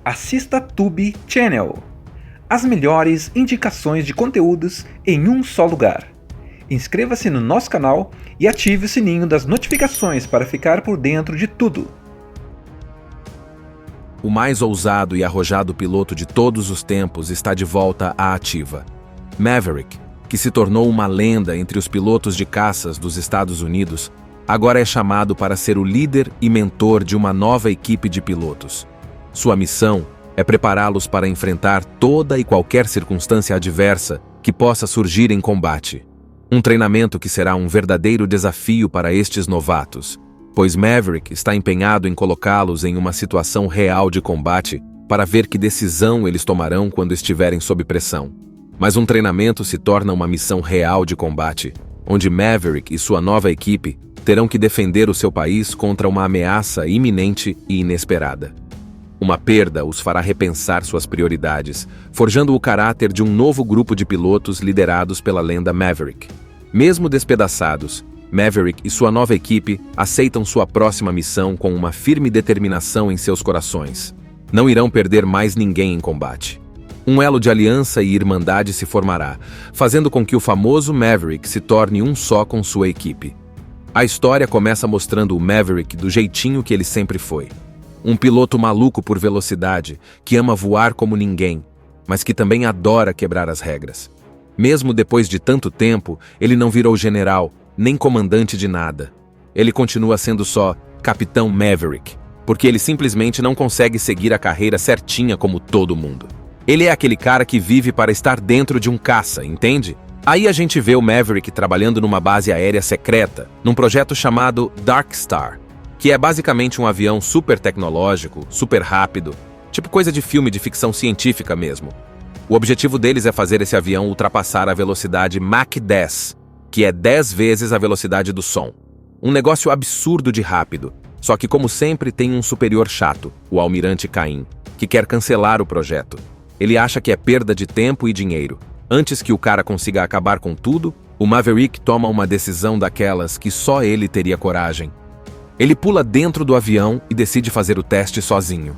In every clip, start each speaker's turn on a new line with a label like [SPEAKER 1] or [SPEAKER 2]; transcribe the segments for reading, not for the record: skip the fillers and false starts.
[SPEAKER 1] assista Tube Channel. As melhores indicações de conteúdos em um só lugar. Inscreva-se no nosso canal e ative o sininho das notificações para ficar por dentro de tudo.
[SPEAKER 2] O mais ousado e arrojado piloto de todos os tempos está de volta à ativa. Maverick, que se tornou uma lenda entre os pilotos de caças dos Estados Unidos, agora é chamado para ser o líder e mentor de uma nova equipe de pilotos. Sua missão é prepará-los para enfrentar toda e qualquer circunstância adversa que possa surgir em combate. Um treinamento que será um verdadeiro desafio para estes novatos, pois Maverick está empenhado em colocá-los em uma situação real de combate para ver que decisão eles tomarão quando estiverem sob pressão. Mas um treinamento se torna uma missão real de combate, onde Maverick e sua nova equipe terão que defender o seu país contra uma ameaça iminente e inesperada. Uma perda os fará repensar suas prioridades, forjando o caráter de um novo grupo de pilotos liderados pela lenda Maverick. Mesmo despedaçados, Maverick e sua nova equipe aceitam sua próxima missão com uma firme determinação em seus corações. Não irão perder mais ninguém em combate. Um elo de aliança e irmandade se formará, fazendo com que o famoso Maverick se torne um só com sua equipe. A história começa mostrando o Maverick do jeitinho que ele sempre foi. Um piloto maluco por velocidade, que ama voar como ninguém, mas que também adora quebrar as regras. Mesmo depois de tanto tempo, ele não virou general, nem comandante de nada. Ele continua sendo só Capitão Maverick, porque ele simplesmente não consegue seguir a carreira certinha como todo mundo. Ele é aquele cara que vive para estar dentro de um caça, entende? Aí a gente vê o Maverick trabalhando numa base aérea secreta, num projeto chamado Dark Star, que é basicamente um avião super tecnológico, super rápido, tipo coisa de filme de ficção científica mesmo. O objetivo deles é fazer esse avião ultrapassar a velocidade Mach 10, que é 10 vezes a velocidade do som. Um negócio absurdo de rápido, só que como sempre tem um superior chato, o Almirante Cain, que quer cancelar o projeto. Ele acha que é perda de tempo e dinheiro. Antes que o cara consiga acabar com tudo, o Maverick toma uma decisão daquelas que só ele teria coragem. Ele pula dentro do avião e decide fazer o teste sozinho.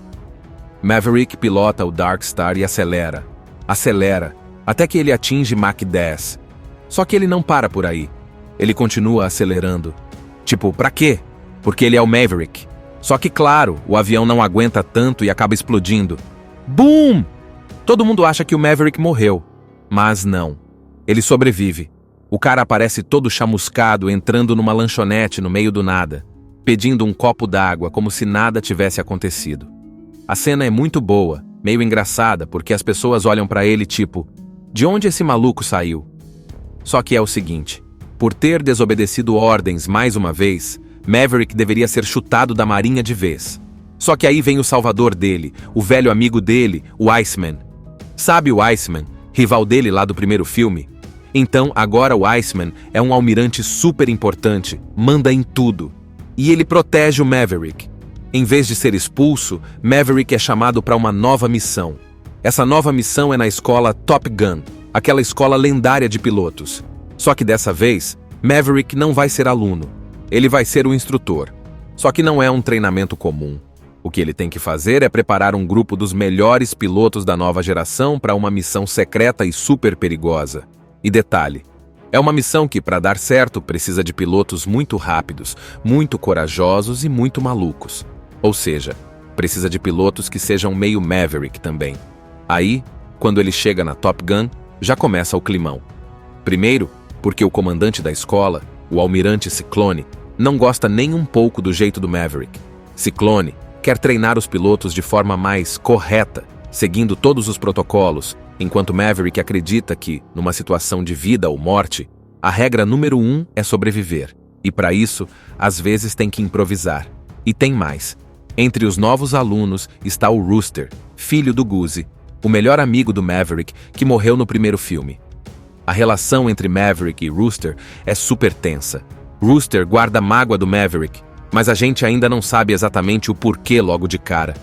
[SPEAKER 2] Maverick pilota o Dark Star e acelera, até que ele atinge Mach 10. Só que ele não para por aí. Ele continua acelerando. Tipo, pra quê? Porque ele é o Maverick. Só que claro, o avião não aguenta tanto e acaba explodindo. Boom! Todo mundo acha que o Maverick morreu. Mas não. Ele sobrevive. O cara aparece todo chamuscado entrando numa lanchonete no meio do nada, pedindo um copo d'água como se nada tivesse acontecido. A cena é muito boa, meio engraçada, porque as pessoas olham pra ele tipo, de onde esse maluco saiu? Só que é o seguinte, por ter desobedecido ordens mais uma vez, Maverick deveria ser chutado da marinha de vez. Só que aí vem o salvador dele, o velho amigo dele, o Iceman. Sabe o Iceman, rival dele lá do primeiro filme? Então agora o Iceman é um almirante super importante, manda em tudo. E ele protege o Maverick. Em vez de ser expulso, Maverick é chamado para uma nova missão. Essa nova missão é na escola Top Gun, aquela escola lendária de pilotos. Só que dessa vez, Maverick não vai ser aluno. Ele vai ser o instrutor. Só que não é um treinamento comum. O que ele tem que fazer é preparar um grupo dos melhores pilotos da nova geração para uma missão secreta e super perigosa. E detalhe, é uma missão que, para dar certo, precisa de pilotos muito rápidos, muito corajosos e muito malucos. Ou seja, precisa de pilotos que sejam meio Maverick também. Aí, quando ele chega na Top Gun, já começa o climão. Primeiro, porque o comandante da escola, o Almirante Ciclone, não gosta nem um pouco do jeito do Maverick. Ciclone quer treinar os pilotos de forma mais correta, seguindo todos os protocolos, enquanto Maverick acredita que, numa situação de vida ou morte, a regra número 1 é sobreviver. E para isso, às vezes tem que improvisar. E tem mais. Entre os novos alunos está o Rooster, filho do Goose, o melhor amigo do Maverick que morreu no primeiro filme. A relação entre Maverick e Rooster é super tensa. Rooster guarda mágoa do Maverick, mas a gente ainda não sabe exatamente o porquê logo de cara.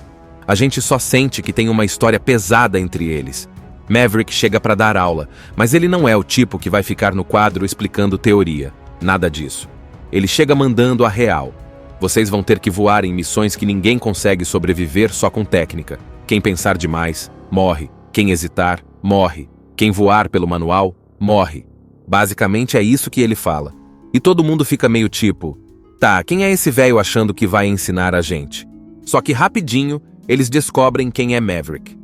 [SPEAKER 2] A gente só sente que tem uma história pesada entre eles. Maverick chega para dar aula, mas ele não é o tipo que vai ficar no quadro explicando teoria. Nada disso. Ele chega mandando a real. Vocês vão ter que voar em missões que ninguém consegue sobreviver só com técnica. Quem pensar demais, morre. Quem hesitar, morre. Quem voar pelo manual, morre. Basicamente é isso que ele fala. E todo mundo fica meio tipo, tá, quem é esse velho achando que vai ensinar a gente? Só que rapidinho, eles descobrem quem é Maverick.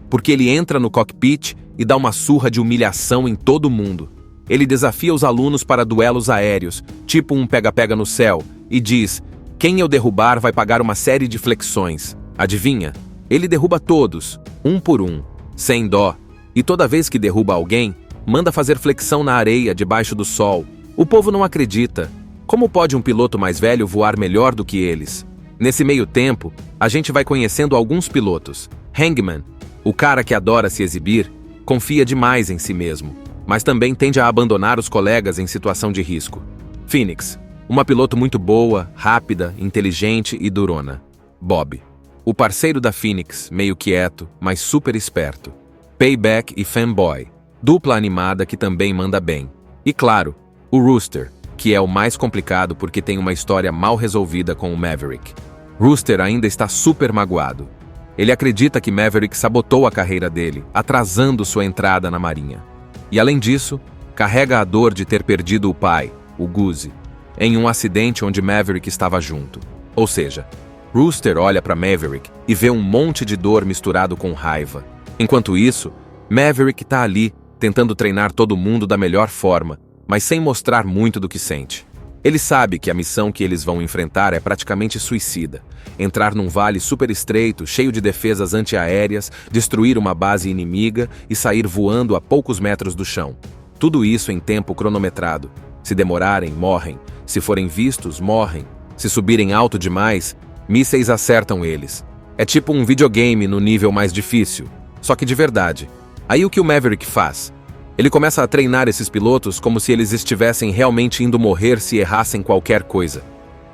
[SPEAKER 2] Porque ele entra no cockpit e dá uma surra de humilhação em todo mundo. Ele desafia os alunos para duelos aéreos, tipo um pega-pega no céu, e diz, quem eu derrubar vai pagar uma série de flexões. Adivinha? Ele derruba todos, um por um, sem dó. E toda vez que derruba alguém, manda fazer flexão na areia debaixo do sol. O povo não acredita. Como pode um piloto mais velho voar melhor do que eles? Nesse meio tempo, a gente vai conhecendo alguns pilotos. Hangman, o cara que adora se exibir, confia demais em si mesmo, mas também tende a abandonar os colegas em situação de risco. Phoenix, uma piloto muito boa, rápida, inteligente e durona. Bob, o parceiro da Phoenix, meio quieto, mas super esperto. Payback e Fanboy, dupla animada que também manda bem. E claro, o Rooster, que é o mais complicado porque tem uma história mal resolvida com o Maverick. Rooster ainda está super magoado. Ele acredita que Maverick sabotou a carreira dele, atrasando sua entrada na marinha. E além disso, carrega a dor de ter perdido o pai, o Goose, em um acidente onde Maverick estava junto. Ou seja, Rooster olha para Maverick e vê um monte de dor misturado com raiva. Enquanto isso, Maverick está ali, tentando treinar todo mundo da melhor forma, mas sem mostrar muito do que sente. Ele sabe que a missão que eles vão enfrentar é praticamente suicida. Entrar num vale super estreito, cheio de defesas antiaéreas, destruir uma base inimiga e sair voando a poucos metros do chão. Tudo isso em tempo cronometrado. Se demorarem, morrem. Se forem vistos, morrem. Se subirem alto demais, mísseis acertam eles. É tipo um videogame no nível mais difícil, só que de verdade. Aí o que o Maverick faz? Ele começa a treinar esses pilotos como se eles estivessem realmente indo morrer se errassem qualquer coisa.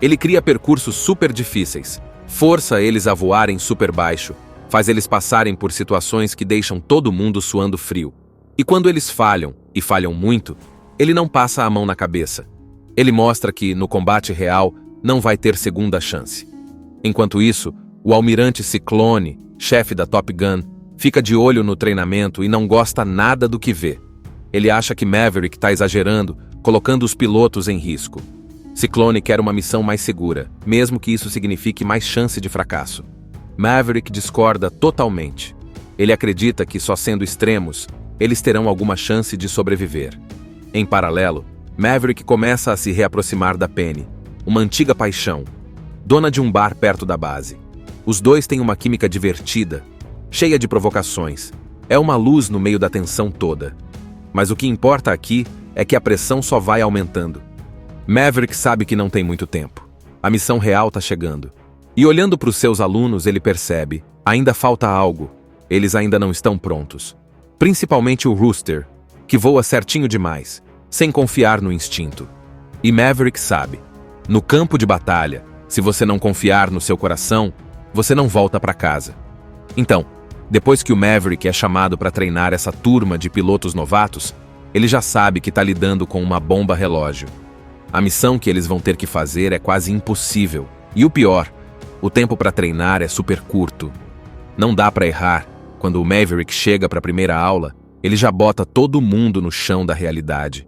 [SPEAKER 2] Ele cria percursos super difíceis, força eles a voarem super baixo, faz eles passarem por situações que deixam todo mundo suando frio. E quando eles falham, e falham muito, ele não passa a mão na cabeça. Ele mostra que, no combate real, não vai ter segunda chance. Enquanto isso, o almirante Ciclone, chefe da Top Gun, fica de olho no treinamento e não gosta nada do que vê. Ele acha que Maverick está exagerando, colocando os pilotos em risco. Ciclone quer uma missão mais segura, mesmo que isso signifique mais chance de fracasso. Maverick discorda totalmente. Ele acredita que só sendo extremos, eles terão alguma chance de sobreviver. Em paralelo, Maverick começa a se reaproximar da Penny, uma antiga paixão, dona de um bar perto da base. Os dois têm uma química divertida, cheia de provocações. É uma luz no meio da tensão toda. Mas o que importa aqui é que a pressão só vai aumentando. Maverick sabe que não tem muito tempo. A missão real está chegando. E olhando para os seus alunos, ele percebe, ainda falta algo. Eles ainda não estão prontos. Principalmente o Rooster, que voa certinho demais, sem confiar no instinto. E Maverick sabe, no campo de batalha, se você não confiar no seu coração, você não volta para casa. Então, depois que o Maverick é chamado para treinar essa turma de pilotos novatos, ele já sabe que está lidando com uma bomba relógio. A missão que eles vão ter que fazer é quase impossível. E o pior, o tempo para treinar é super curto. Não dá para errar. Quando o Maverick chega para a primeira aula, ele já bota todo mundo no chão da realidade.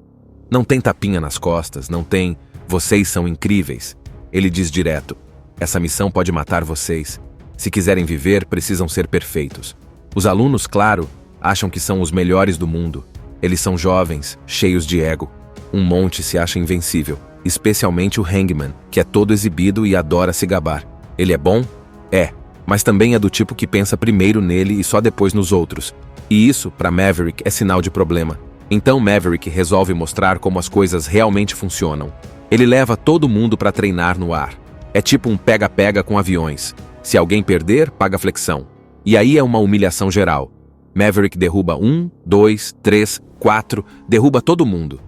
[SPEAKER 2] Não tem tapinha nas costas, não tem "vocês são incríveis". Ele diz direto: essa missão pode matar vocês. Se quiserem viver, precisam ser perfeitos. Os alunos, claro, acham que são os melhores do mundo. Eles são jovens, cheios de ego. Um monte se acha invencível, especialmente o Hangman, que é todo exibido e adora se gabar. Ele é bom? É, mas também é do tipo que pensa primeiro nele e só depois nos outros. E isso, para Maverick, é sinal de problema. Então Maverick resolve mostrar como as coisas realmente funcionam. Ele leva todo mundo para treinar no ar. É tipo um pega-pega com aviões. Se alguém perder, paga flexão. E aí é uma humilhação geral. Maverick derruba 1, 2, 3, 4, derruba todo mundo.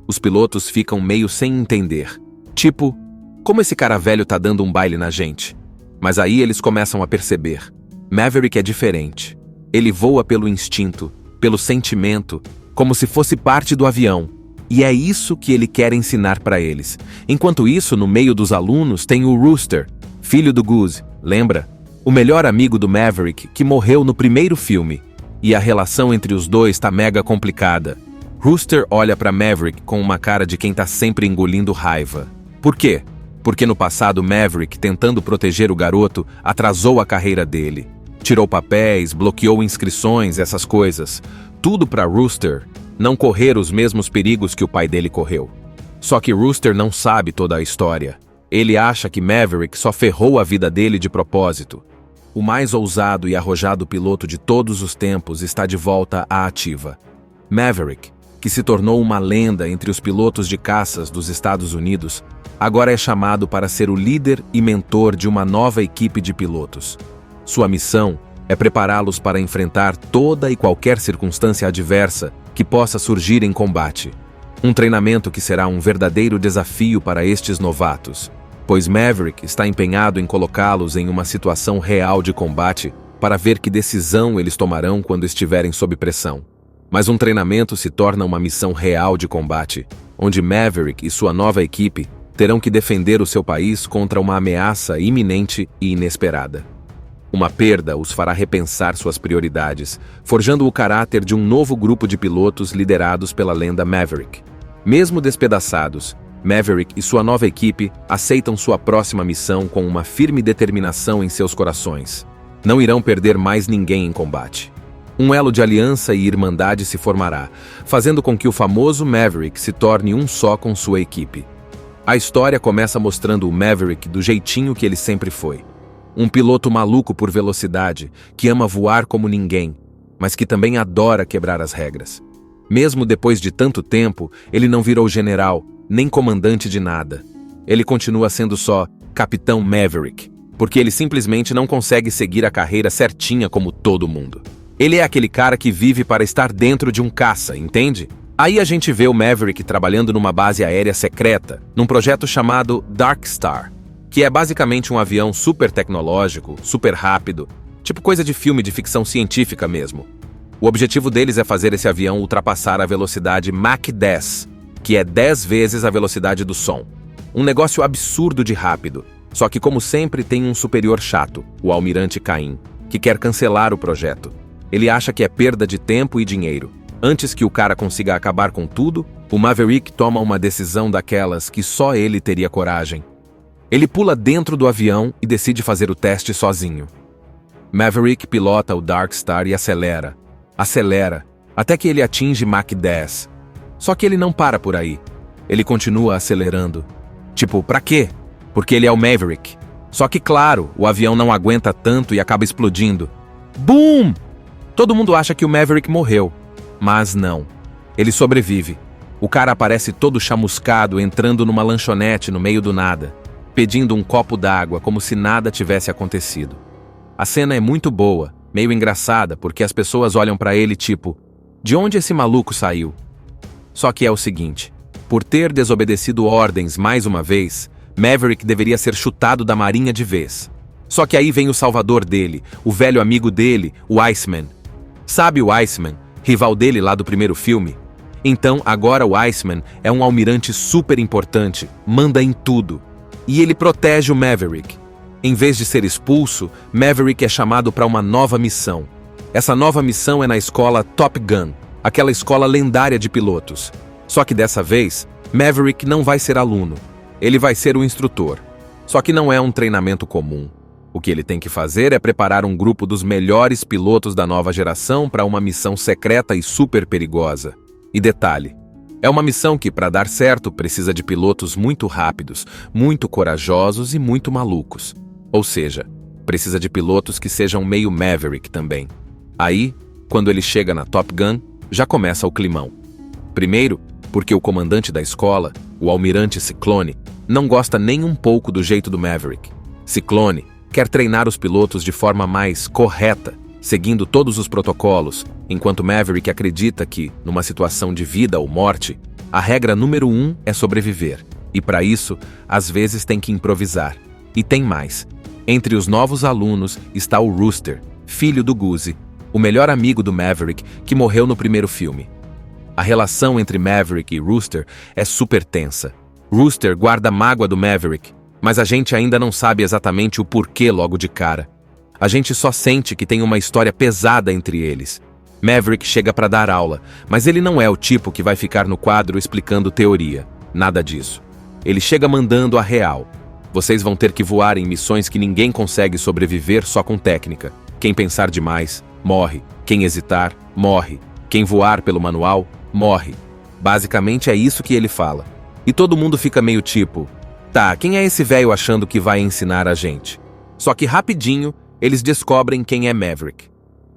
[SPEAKER 2] Os pilotos ficam meio sem entender. Tipo, como esse cara velho tá dando um baile na gente? Mas aí eles começam a perceber. Maverick é diferente. Ele voa pelo instinto, pelo sentimento, como se fosse parte do avião. E é isso que ele quer ensinar para eles. Enquanto isso, no meio dos alunos tem o Rooster, filho do Goose, lembra? o melhor amigo do Maverick que morreu no primeiro filme, e a relação entre os dois tá mega complicada. Rooster olha pra Maverick com uma cara de quem tá sempre engolindo raiva. Por quê? Porque no passado Maverick, tentando proteger o garoto, atrasou a carreira dele. Tirou papéis, bloqueou inscrições, essas coisas. Tudo pra Rooster não correr os mesmos perigos que o pai dele correu. Só que Rooster não sabe toda a história. Ele acha que Maverick só ferrou a vida dele de propósito. O mais ousado e arrojado piloto de todos os tempos está de volta à ativa. Maverick, que se tornou uma lenda entre os pilotos de caças dos Estados Unidos, agora é chamado para ser o líder e mentor de uma nova equipe de pilotos. Sua missão é prepará-los para enfrentar toda e qualquer circunstância adversa que possa surgir em combate. Um treinamento que será um verdadeiro desafio para estes novatos, pois Maverick está empenhado em colocá-los em uma situação real de combate para ver que decisão eles tomarão quando estiverem sob pressão. Mas um treinamento se torna uma missão real de combate, onde Maverick e sua nova equipe terão que defender o seu país contra uma ameaça iminente e inesperada. Uma perda os fará repensar suas prioridades, forjando o caráter de um novo grupo de pilotos liderados pela lenda Maverick. Mesmo despedaçados, Maverick e sua nova equipe aceitam sua próxima missão com uma firme determinação em seus corações. Não irão perder mais ninguém em combate. Um elo de aliança e irmandade se formará, fazendo com que o famoso Maverick se torne um só com sua equipe. A história começa mostrando o Maverick do jeitinho que ele sempre foi. Um piloto maluco por velocidade, que ama voar como ninguém, mas que também adora quebrar as regras. Mesmo depois de tanto tempo, ele não virou general, nem comandante de nada. Ele continua sendo só Capitão Maverick, porque ele simplesmente não consegue seguir a carreira certinha como todo mundo. Ele é aquele cara que vive para estar dentro de um caça, entende? Aí a gente vê o Maverick trabalhando numa base aérea secreta, num projeto chamado Dark Star, que é basicamente um avião super tecnológico, super rápido, tipo coisa de filme de ficção científica mesmo. O objetivo deles é fazer esse avião ultrapassar a velocidade Mach 10, que é 10 vezes a velocidade do som. Um negócio absurdo de rápido, só que como sempre tem um superior chato, o Almirante Cain, que quer cancelar o projeto. Ele acha que é perda de tempo e dinheiro. Antes que o cara consiga acabar com tudo, o Maverick toma uma decisão daquelas que só ele teria coragem. Ele pula dentro do avião e decide fazer o teste sozinho. Maverick pilota o Dark Star e acelera, até que ele atinge Mach 10. Só que ele não para por aí. Ele continua acelerando. Tipo, pra quê? Porque ele é o Maverick. Só que claro, o avião não aguenta tanto e acaba explodindo. Boom! Todo mundo acha que o Maverick morreu, mas não. Ele sobrevive. O cara aparece todo chamuscado entrando numa lanchonete no meio do nada, pedindo um copo d'água como se nada tivesse acontecido. A cena é muito boa, meio engraçada, porque as pessoas olham pra ele tipo, de onde esse maluco saiu? Só que é o seguinte, por ter desobedecido ordens mais uma vez, Maverick deveria ser chutado da marinha de vez. Só que aí vem o salvador dele, o velho amigo dele, o Iceman. Sabe o Iceman, rival dele lá do primeiro filme? Então agora o Iceman é um almirante super importante, manda em tudo. E ele protege o Maverick. Em vez de ser expulso, Maverick é chamado para uma nova missão. Essa nova missão é na escola Top Gun, aquela escola lendária de pilotos. Só que dessa vez, Maverick não vai ser aluno. Ele vai ser o instrutor. Só que não é um treinamento comum. O que ele tem que fazer é preparar um grupo dos melhores pilotos da nova geração para uma missão secreta e super perigosa. E detalhe, é uma missão que, para dar certo, precisa de pilotos muito rápidos, muito corajosos e muito malucos. Ou seja, precisa de pilotos que sejam meio Maverick também. Aí, quando ele chega na Top Gun, já começa o climão. Primeiro, porque o comandante da escola, o almirante Ciclone, não gosta nem um pouco do jeito do Maverick. Ciclone quer treinar os pilotos de forma mais correta, seguindo todos os protocolos, enquanto Maverick acredita que, numa situação de vida ou morte, a regra número 1 é sobreviver, e para isso, às vezes tem que improvisar. E tem mais. Entre os novos alunos está o Rooster, filho do Goose, o melhor amigo do Maverick que morreu no primeiro filme. A relação entre Maverick e Rooster é super tensa. Rooster guarda mágoa do Maverick, mas a gente ainda não sabe exatamente o porquê logo de cara. A gente só sente que tem uma história pesada entre eles. Maverick chega para dar aula, mas ele não é o tipo que vai ficar no quadro explicando teoria. Nada disso. Ele chega mandando a real. Vocês vão ter que voar em missões que ninguém consegue sobreviver só com técnica. Quem pensar demais, morre. Quem hesitar, morre. Quem voar pelo manual, morre. Basicamente é isso que ele fala. E todo mundo fica meio tipo, tá, quem é esse velho achando que vai ensinar a gente? Só que rapidinho, eles descobrem quem é Maverick.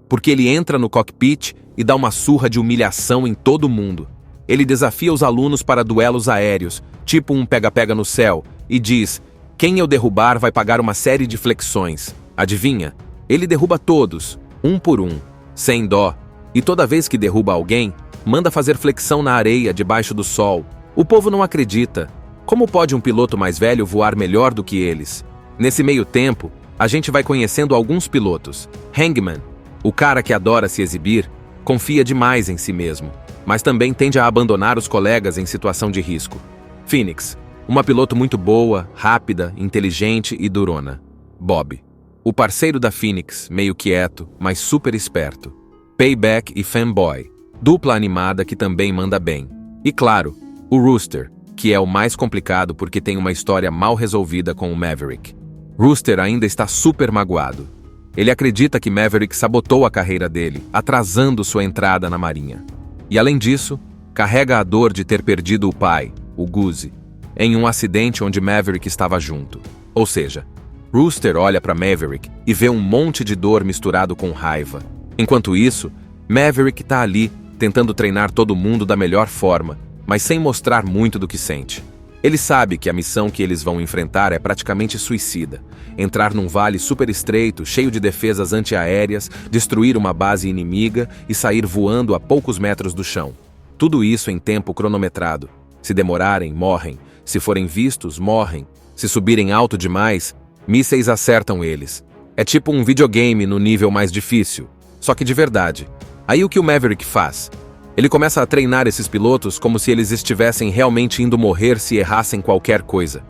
[SPEAKER 2] Porque ele entra no cockpit e dá uma surra de humilhação em todo mundo. Ele desafia os alunos para duelos aéreos, tipo um pega-pega no céu, e diz, quem eu derrubar vai pagar uma série de flexões. Adivinha? Ele derruba todos, um por um, sem dó. E toda vez que derruba alguém, manda fazer flexão na areia debaixo do sol. O povo não acredita. Como pode um piloto mais velho voar melhor do que eles? Nesse meio tempo, a gente vai conhecendo alguns pilotos. Hangman, o cara que adora se exibir, confia demais em si mesmo, mas também tende a abandonar os colegas em situação de risco. Phoenix, uma piloto muito boa, rápida, inteligente e durona. Bob, o parceiro da Phoenix, meio quieto, mas super esperto. Payback e Fanboy, dupla animada que também manda bem. E claro, o Rooster, que é o mais complicado porque tem uma história mal resolvida com o Maverick. Rooster ainda está super magoado. Ele acredita que Maverick sabotou a carreira dele, atrasando sua entrada na marinha. E além disso, carrega a dor de ter perdido o pai, o Goose, em um acidente onde Maverick estava junto. Ou seja, Rooster olha para Maverick e vê um monte de dor misturado com raiva. Enquanto isso, Maverick está ali, tentando treinar todo mundo da melhor forma, mas sem mostrar muito do que sente. Ele sabe que a missão que eles vão enfrentar é praticamente suicida. Entrar num vale super estreito, cheio de defesas antiaéreas, destruir uma base inimiga e sair voando a poucos metros do chão. Tudo isso em tempo cronometrado. Se demorarem, morrem. Se forem vistos, morrem. Se subirem alto demais, mísseis acertam eles. É tipo um videogame no nível mais difícil, só que de verdade. Aí o que o Maverick faz? Ele começa a treinar esses pilotos como se eles estivessem realmente indo morrer se errassem qualquer coisa.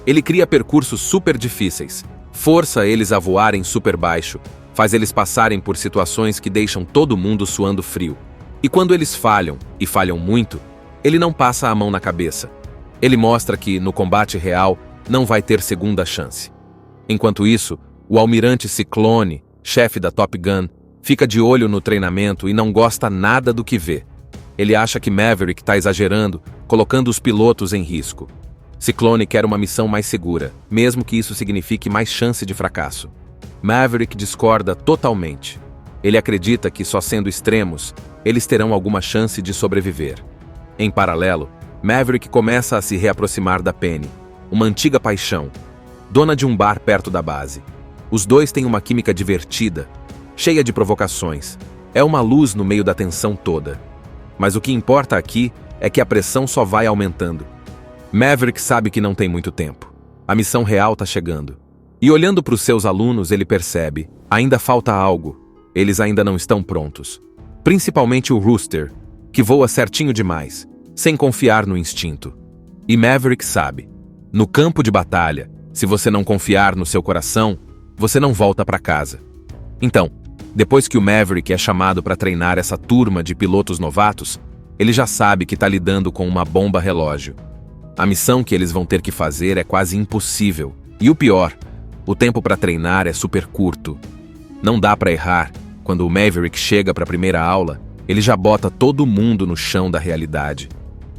[SPEAKER 2] Ele cria percursos super difíceis, força eles a voarem super baixo, faz eles passarem por situações que deixam todo mundo suando frio. E quando eles falham, e falham muito, ele não passa a mão na cabeça. Ele mostra que, no combate real, não vai ter segunda chance. Enquanto isso, o almirante Ciclone, chefe da Top Gun, fica de olho no treinamento e não gosta nada do que vê. Ele acha que Maverick está exagerando, colocando os pilotos em risco. Ciclone quer uma missão mais segura, mesmo que isso signifique mais chance de fracasso. Maverick discorda totalmente. Ele acredita que só sendo extremos, eles terão alguma chance de sobreviver. Em paralelo, Maverick começa a se reaproximar da Penny, uma antiga paixão, dona de um bar perto da base. Os dois têm uma química divertida, cheia de provocações. É uma luz no meio da tensão toda. Mas o que importa aqui é que a pressão só vai aumentando. Maverick sabe que não tem muito tempo. A missão real está chegando. E olhando para os seus alunos, ele percebe, ainda falta algo. Eles ainda não estão prontos. Principalmente o Rooster, que voa certinho demais, sem confiar no instinto. E Maverick sabe, no campo de batalha, se você não confiar no seu coração, você não volta para casa. Então, depois que o Maverick é chamado para treinar essa turma de pilotos novatos, ele já sabe que está lidando com uma bomba relógio. A missão que eles vão ter que fazer é quase impossível. E o pior, o tempo para treinar é super curto. Não dá para errar. Quando o Maverick chega para a primeira aula, ele já bota todo mundo no chão da realidade.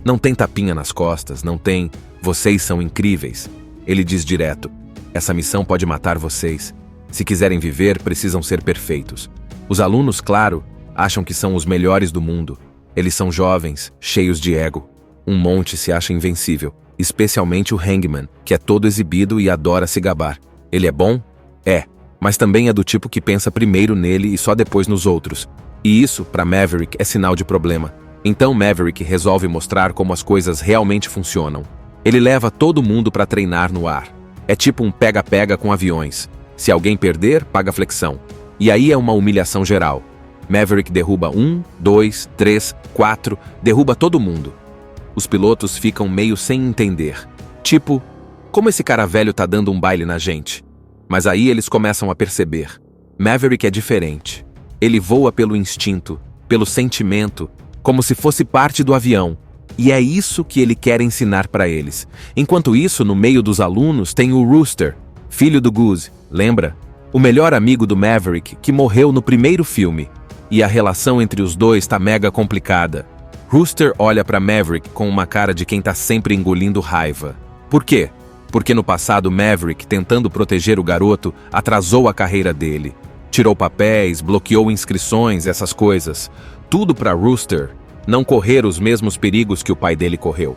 [SPEAKER 2] Não tem tapinha nas costas, não tem "vocês são incríveis". Ele diz direto: essa missão pode matar vocês. Se quiserem viver, precisam ser perfeitos. Os alunos, claro, acham que são os melhores do mundo. Eles são jovens, cheios de ego. Um monte se acha invencível, especialmente o Hangman, que é todo exibido e adora se gabar. Ele é bom? É, mas também é do tipo que pensa primeiro nele e só depois nos outros. E isso, para Maverick, é sinal de problema. Então Maverick resolve mostrar como as coisas realmente funcionam. Ele leva todo mundo para treinar no ar. É tipo um pega-pega com aviões. Se alguém perder, paga flexão. E aí é uma humilhação geral. Maverick derruba 1, 2, 3, 4, derruba todo mundo. Os pilotos ficam meio sem entender. Tipo, como esse cara velho tá dando um baile na gente? Mas aí eles começam a perceber. Maverick é diferente. Ele voa pelo instinto, pelo sentimento, como se fosse parte do avião. E é isso que ele quer ensinar para eles. Enquanto isso, no meio dos alunos tem o Rooster, filho do Goose, lembra? O melhor amigo do Maverick, que morreu no primeiro filme. E a relação entre os dois tá mega complicada. Rooster olha para Maverick com uma cara de quem tá sempre engolindo raiva. Por quê? Porque no passado Maverick, tentando proteger o garoto, atrasou a carreira dele. Tirou papéis, bloqueou inscrições, essas coisas. Tudo para Rooster não correr os mesmos perigos que o pai dele correu.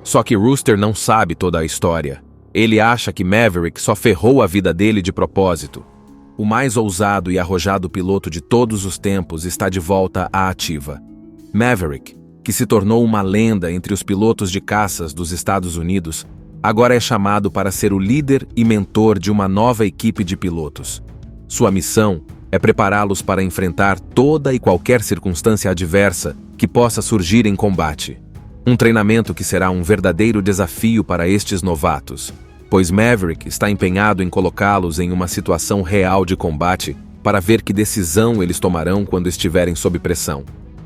[SPEAKER 2] Só que Rooster não sabe toda a história. Ele acha que Maverick só ferrou a vida dele de propósito. O mais ousado e arrojado piloto de todos os tempos está de volta à ativa. Maverick, que se tornou uma lenda entre os pilotos de caças dos Estados Unidos, agora é chamado para ser o líder e mentor de uma nova equipe de pilotos. Sua missão é prepará-los para enfrentar toda e qualquer circunstância adversa que possa surgir em combate. Um treinamento que será um verdadeiro desafio para estes novatos, pois Maverick está empenhado em colocá-los em uma situação real de combate para ver que decisão eles tomarão quando estiverem sob pressão.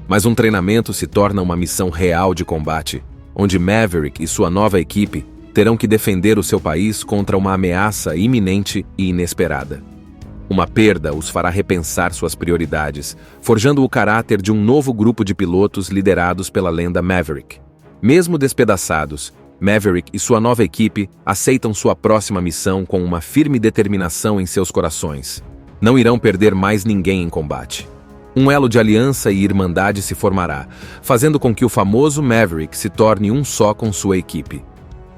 [SPEAKER 2] Mas um treinamento se torna uma missão real de combate, onde Maverick e sua nova equipe terão que defender o seu país contra uma ameaça iminente e inesperada. Uma perda os fará repensar suas prioridades, forjando o caráter de um novo grupo de pilotos liderados pela lenda Maverick. Mesmo despedaçados, Maverick e sua nova equipe aceitam sua próxima missão com uma firme determinação em seus corações. Não irão perder mais ninguém em combate. Um elo de aliança e irmandade se formará, fazendo com que o famoso Maverick se torne um só com sua equipe.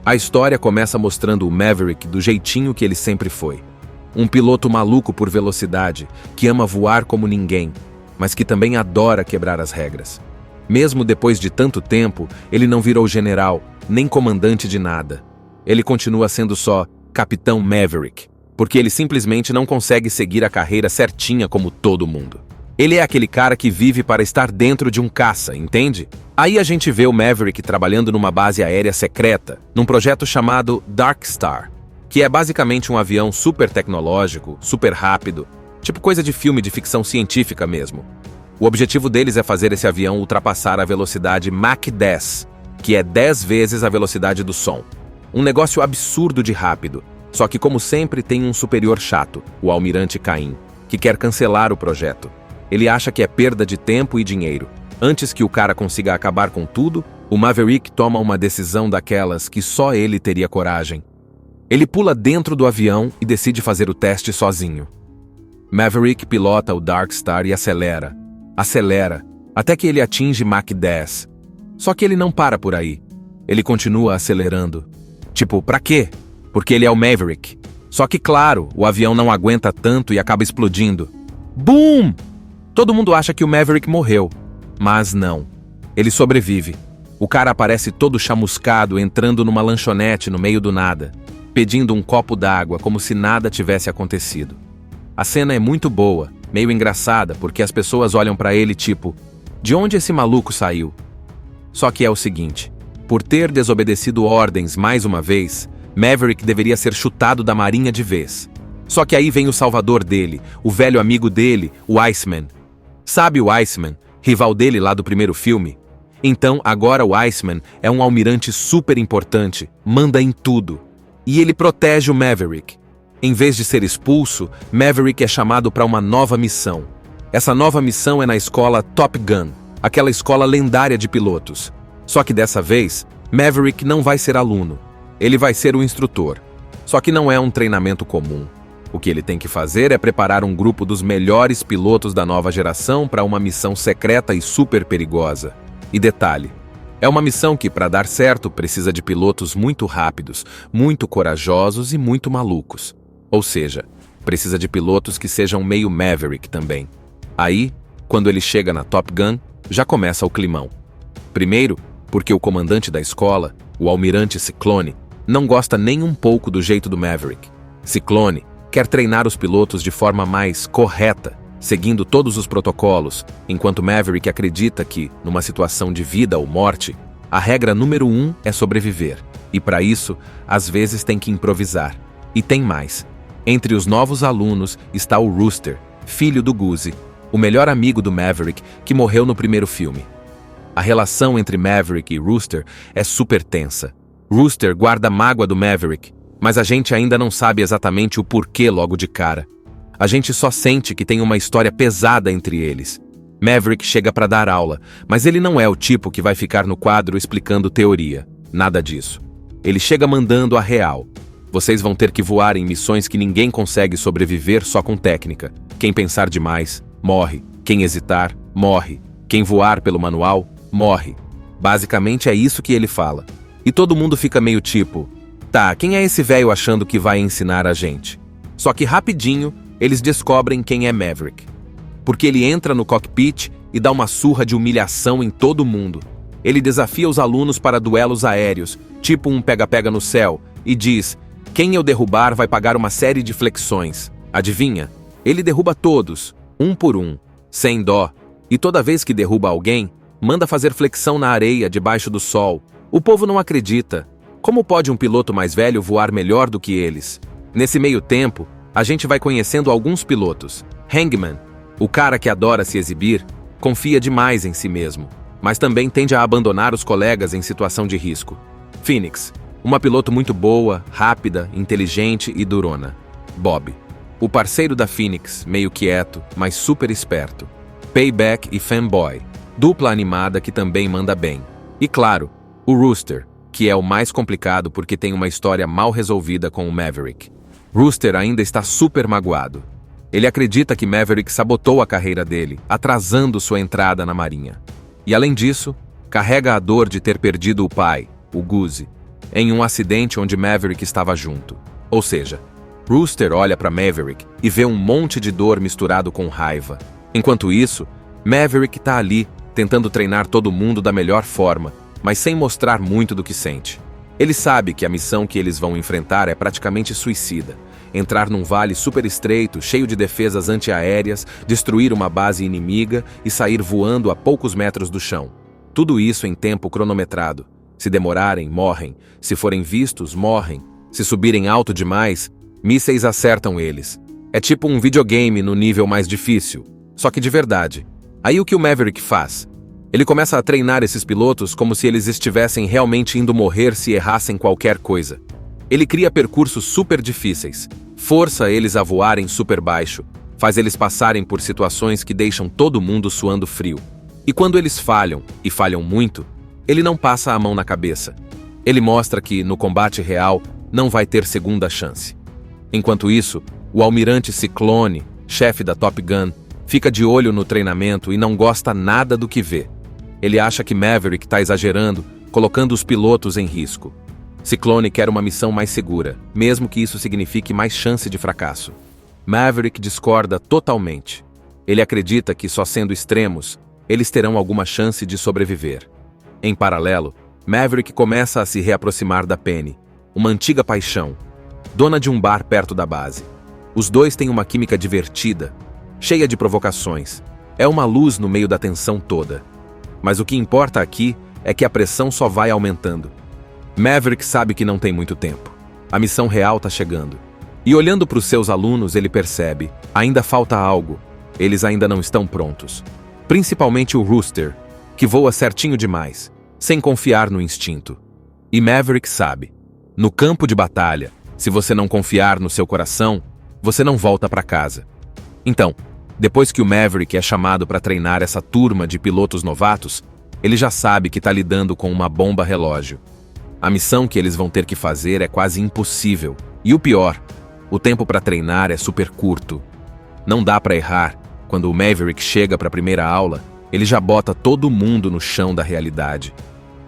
[SPEAKER 2] A história começa mostrando o Maverick do jeitinho que ele sempre foi. Um piloto maluco por velocidade, que ama voar como ninguém, mas que também adora quebrar as regras. Mesmo depois de tanto tempo, ele não virou general, nem comandante de nada. Ele continua sendo só Capitão Maverick, porque ele simplesmente não consegue seguir a carreira certinha como todo mundo. Ele é aquele cara que vive para estar dentro de um caça, entende? Aí a gente vê o Maverick trabalhando numa base aérea secreta, num projeto chamado Dark Star, que é basicamente um avião super tecnológico, super rápido, tipo coisa de filme de ficção científica mesmo. O objetivo deles é fazer esse avião ultrapassar a velocidade Mach 10, que é 10 vezes a velocidade do som. Um negócio absurdo de rápido, só que como sempre tem um superior chato, o Almirante Cain, que quer cancelar o projeto. Ele acha que é perda de tempo e dinheiro. Antes que o cara consiga acabar com tudo, o Maverick toma uma decisão daquelas que só ele teria coragem. Ele pula dentro do avião e decide fazer o teste sozinho. Maverick pilota o Dark Star e acelera, até que ele atinge Mach 10. Só que ele não para por aí. Ele continua acelerando. Tipo, pra quê? Porque ele é o Maverick. Só que, claro, o avião não aguenta tanto e acaba explodindo. Boom! Todo mundo acha que o Maverick morreu. Mas não. Ele sobrevive. O cara aparece todo chamuscado entrando numa lanchonete no meio do nada, pedindo um copo d'água como se nada tivesse acontecido. A cena é muito boa, meio engraçada, porque as pessoas olham pra ele tipo, de onde esse maluco saiu? Só que é o seguinte, por ter desobedecido ordens mais uma vez, Maverick deveria ser chutado da marinha de vez. Só que aí vem o salvador dele, o velho amigo dele, o Iceman. Sabe o Iceman, rival dele lá do primeiro filme? Então agora o Iceman é um almirante super importante, manda em tudo. E ele protege o Maverick. Em vez de ser expulso, Maverick é chamado para uma nova missão. Essa nova missão é na escola Top Gun, aquela escola lendária de pilotos. Só que dessa vez, Maverick não vai ser aluno. Ele vai ser o instrutor. Só que não é um treinamento comum. O que ele tem que fazer é preparar um grupo dos melhores pilotos da nova geração para uma missão secreta e super perigosa. E detalhe, é uma missão que, para dar certo, precisa de pilotos muito rápidos, muito corajosos e muito malucos. Ou seja, precisa de pilotos que sejam meio Maverick também. Aí, quando ele chega na Top Gun, já começa o climão. Primeiro, porque o comandante da escola, o almirante Ciclone, não gosta nem um pouco do jeito do Maverick. Ciclone quer treinar os pilotos de forma mais correta, seguindo todos os protocolos, enquanto Maverick acredita que, numa situação de vida ou morte, a regra número 1 é sobreviver. E para isso, às vezes tem que improvisar. E tem mais. Entre os novos alunos está o Rooster, filho do Goose, o melhor amigo do Maverick que morreu no primeiro filme. A relação entre Maverick e Rooster é super tensa. Rooster guarda mágoa do Maverick, mas a gente ainda não sabe exatamente o porquê logo de cara. A gente só sente que tem uma história pesada entre eles. Maverick chega para dar aula, mas ele não é o tipo que vai ficar no quadro explicando teoria. Nada disso. Ele chega mandando a real. Vocês vão ter que voar em missões que ninguém consegue sobreviver só com técnica. Quem pensar demais, morre. Quem hesitar, morre. Quem voar pelo manual, morre. Basicamente é isso que ele fala. E todo mundo fica meio tipo, tá, quem é esse velho achando que vai ensinar a gente? Só que rapidinho, eles descobrem quem é Maverick. Porque ele entra no cockpit e dá uma surra de humilhação em todo mundo. Ele desafia os alunos para duelos aéreos, tipo um pega-pega no céu, e diz, quem eu derrubar vai pagar uma série de flexões. Adivinha? Ele derruba todos, um por um, sem dó. E toda vez que derruba alguém, manda fazer flexão na areia debaixo do sol. O povo não acredita. Como pode um piloto mais velho voar melhor do que eles? Nesse meio tempo, a gente vai conhecendo alguns pilotos. Hangman, o cara que adora se exibir, confia demais em si mesmo, mas também tende a abandonar os colegas em situação de risco. Phoenix, uma piloto muito boa, rápida, inteligente e durona. Bob, o parceiro da Phoenix, meio quieto, mas super esperto. Payback e Fanboy, dupla animada que também manda bem. E claro, o Rooster, que é o mais complicado porque tem uma história mal resolvida com o Maverick. Rooster ainda está super magoado. Ele acredita que Maverick sabotou a carreira dele, atrasando sua entrada na marinha. E além disso, carrega a dor de ter perdido o pai, o Goose, em um acidente onde Maverick estava junto. Ou seja, Rooster olha para Maverick e vê um monte de dor misturado com raiva. Enquanto isso, Maverick está ali, tentando treinar todo mundo da melhor forma, mas sem mostrar muito do que sente. Ele sabe que a missão que eles vão enfrentar é praticamente suicida. Entrar num vale super estreito, cheio de defesas antiaéreas, destruir uma base inimiga e sair voando a poucos metros do chão. Tudo isso em tempo cronometrado. Se demorarem, morrem. Se forem vistos, morrem. Se subirem alto demais, mísseis acertam eles. É tipo um videogame no nível mais difícil, só que de verdade. Aí o que o Maverick faz? Ele começa a treinar esses pilotos como se eles estivessem realmente indo morrer se errassem qualquer coisa. Ele cria percursos super difíceis, força eles a voarem super baixo, faz eles passarem por situações que deixam todo mundo suando frio. E quando eles falham, e falham muito, ele não passa a mão na cabeça. Ele mostra que, no combate real, não vai ter segunda chance. Enquanto isso, o almirante Ciclone, chefe da Top Gun, fica de olho no treinamento e não gosta nada do que vê. Ele acha que Maverick está exagerando, colocando os pilotos em risco. Ciclone quer uma missão mais segura, mesmo que isso signifique mais chance de fracasso. Maverick discorda totalmente. Ele acredita que só sendo extremos, eles terão alguma chance de sobreviver. Em paralelo, Maverick começa a se reaproximar da Penny, uma antiga paixão, dona de um bar perto da base. Os dois têm uma química divertida, cheia de provocações. É uma luz no meio da tensão toda. Mas o que importa aqui é que a pressão só vai aumentando. Maverick sabe que não tem muito tempo. A missão real está chegando. E olhando para os seus alunos, ele percebe, ainda falta algo. Eles ainda não estão prontos. Principalmente o Rooster, que voa certinho demais, sem confiar no instinto. E Maverick sabe, no campo de batalha, se você não confiar no seu coração, você não volta para casa. Então, depois que o Maverick é chamado para treinar essa turma de pilotos novatos, ele já sabe que está lidando com uma bomba relógio. A missão que eles vão ter que fazer é quase impossível. E o pior, o tempo para treinar é super curto. Não dá para errar. Quando o Maverick chega para a primeira aula, ele já bota todo mundo no chão da realidade.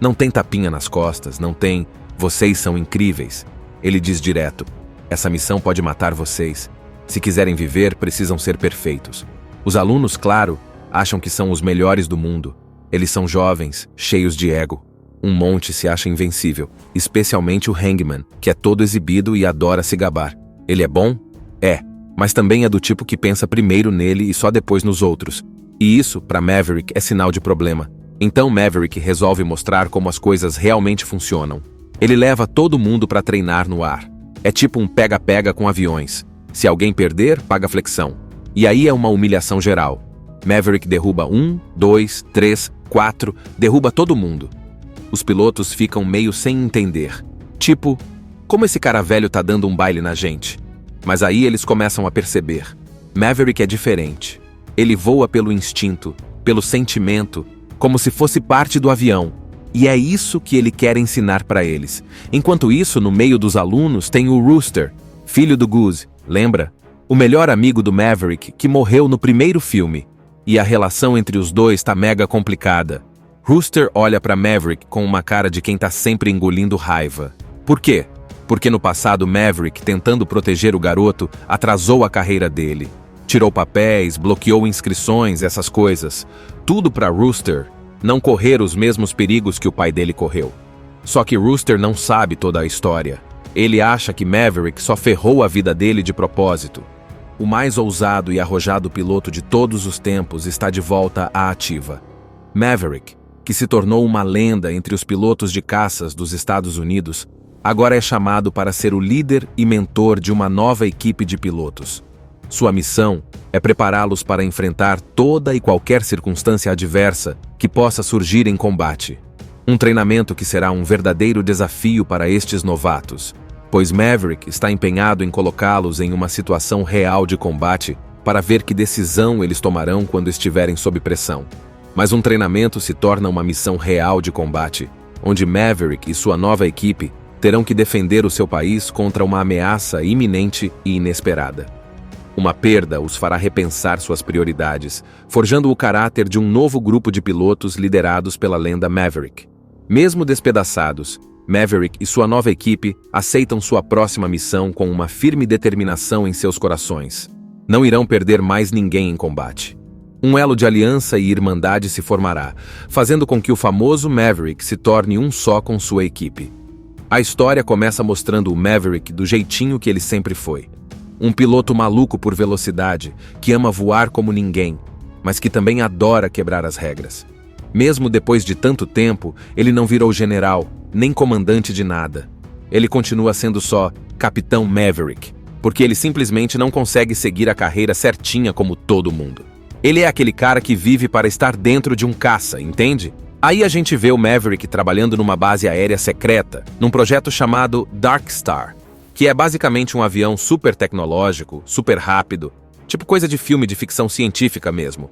[SPEAKER 2] Não tem tapinha nas costas, não tem "vocês são incríveis". Ele diz direto: essa missão pode matar vocês. Se quiserem viver, precisam ser perfeitos. Os alunos, claro, acham que são os melhores do mundo. Eles são jovens, cheios de ego. Um monte se acha invencível, especialmente o Hangman, que é todo exibido e adora se gabar. Ele é bom? É, mas também é do tipo que pensa primeiro nele e só depois nos outros. E isso, para Maverick, é sinal de problema. Então Maverick resolve mostrar como as coisas realmente funcionam. Ele leva todo mundo para treinar no ar. É tipo um pega-pega com aviões. Se alguém perder, paga flexão. E aí é uma humilhação geral. Maverick derruba 1, 2, 3, 4, derruba todo mundo. Os pilotos ficam meio sem entender. Tipo, como esse cara velho tá dando um baile na gente? Mas aí eles começam a perceber. Maverick é diferente. Ele voa pelo instinto, pelo sentimento, como se fosse parte do avião. E é isso que ele quer ensinar para eles. Enquanto isso, no meio dos alunos tem o Rooster, filho do Goose, lembra? O melhor amigo do Maverick, que morreu no primeiro filme. E a relação entre os dois tá mega complicada. Rooster olha para Maverick com uma cara de quem tá sempre engolindo raiva. Por quê? Porque no passado Maverick, tentando proteger o garoto, atrasou a carreira dele. Tirou papéis, bloqueou inscrições, essas coisas. Tudo para Rooster não correr os mesmos perigos que o pai dele correu. Só que Rooster não sabe toda a história. Ele acha que Maverick só ferrou a vida dele de propósito. O mais ousado e arrojado piloto de todos os tempos está de volta à ativa. Maverick, que se tornou uma lenda entre os pilotos de caças dos Estados Unidos, agora é chamado para ser o líder e mentor de uma nova equipe de pilotos. Sua missão é prepará-los para enfrentar toda e qualquer circunstância adversa que possa surgir em combate. Um treinamento que será um verdadeiro desafio para estes novatos, pois Maverick está empenhado em colocá-los em uma situação real de combate para ver que decisão eles tomarão quando estiverem sob pressão. Mas um treinamento se torna uma missão real de combate, onde Maverick e sua nova equipe terão que defender o seu país contra uma ameaça iminente e inesperada. Uma perda os fará repensar suas prioridades, forjando o caráter de um novo grupo de pilotos liderados pela lenda Maverick. Mesmo despedaçados, Maverick e sua nova equipe aceitam sua próxima missão com uma firme determinação em seus corações. Não irão perder mais ninguém em combate. Um elo de aliança e irmandade se formará, fazendo com que o famoso Maverick se torne um só com sua equipe. A história começa mostrando o Maverick do jeitinho que ele sempre foi. Um piloto maluco por velocidade, que ama voar como ninguém, mas que também adora quebrar as regras. Mesmo depois de tanto tempo, ele não virou general, nem comandante de nada. Ele continua sendo só Capitão Maverick, porque ele simplesmente não consegue seguir a carreira certinha como todo mundo. Ele é aquele cara que vive para estar dentro de um caça, entende? Aí a gente vê o Maverick trabalhando numa base aérea secreta, num projeto chamado Dark Star, que é basicamente um avião super tecnológico, super rápido, tipo coisa de filme de ficção científica mesmo.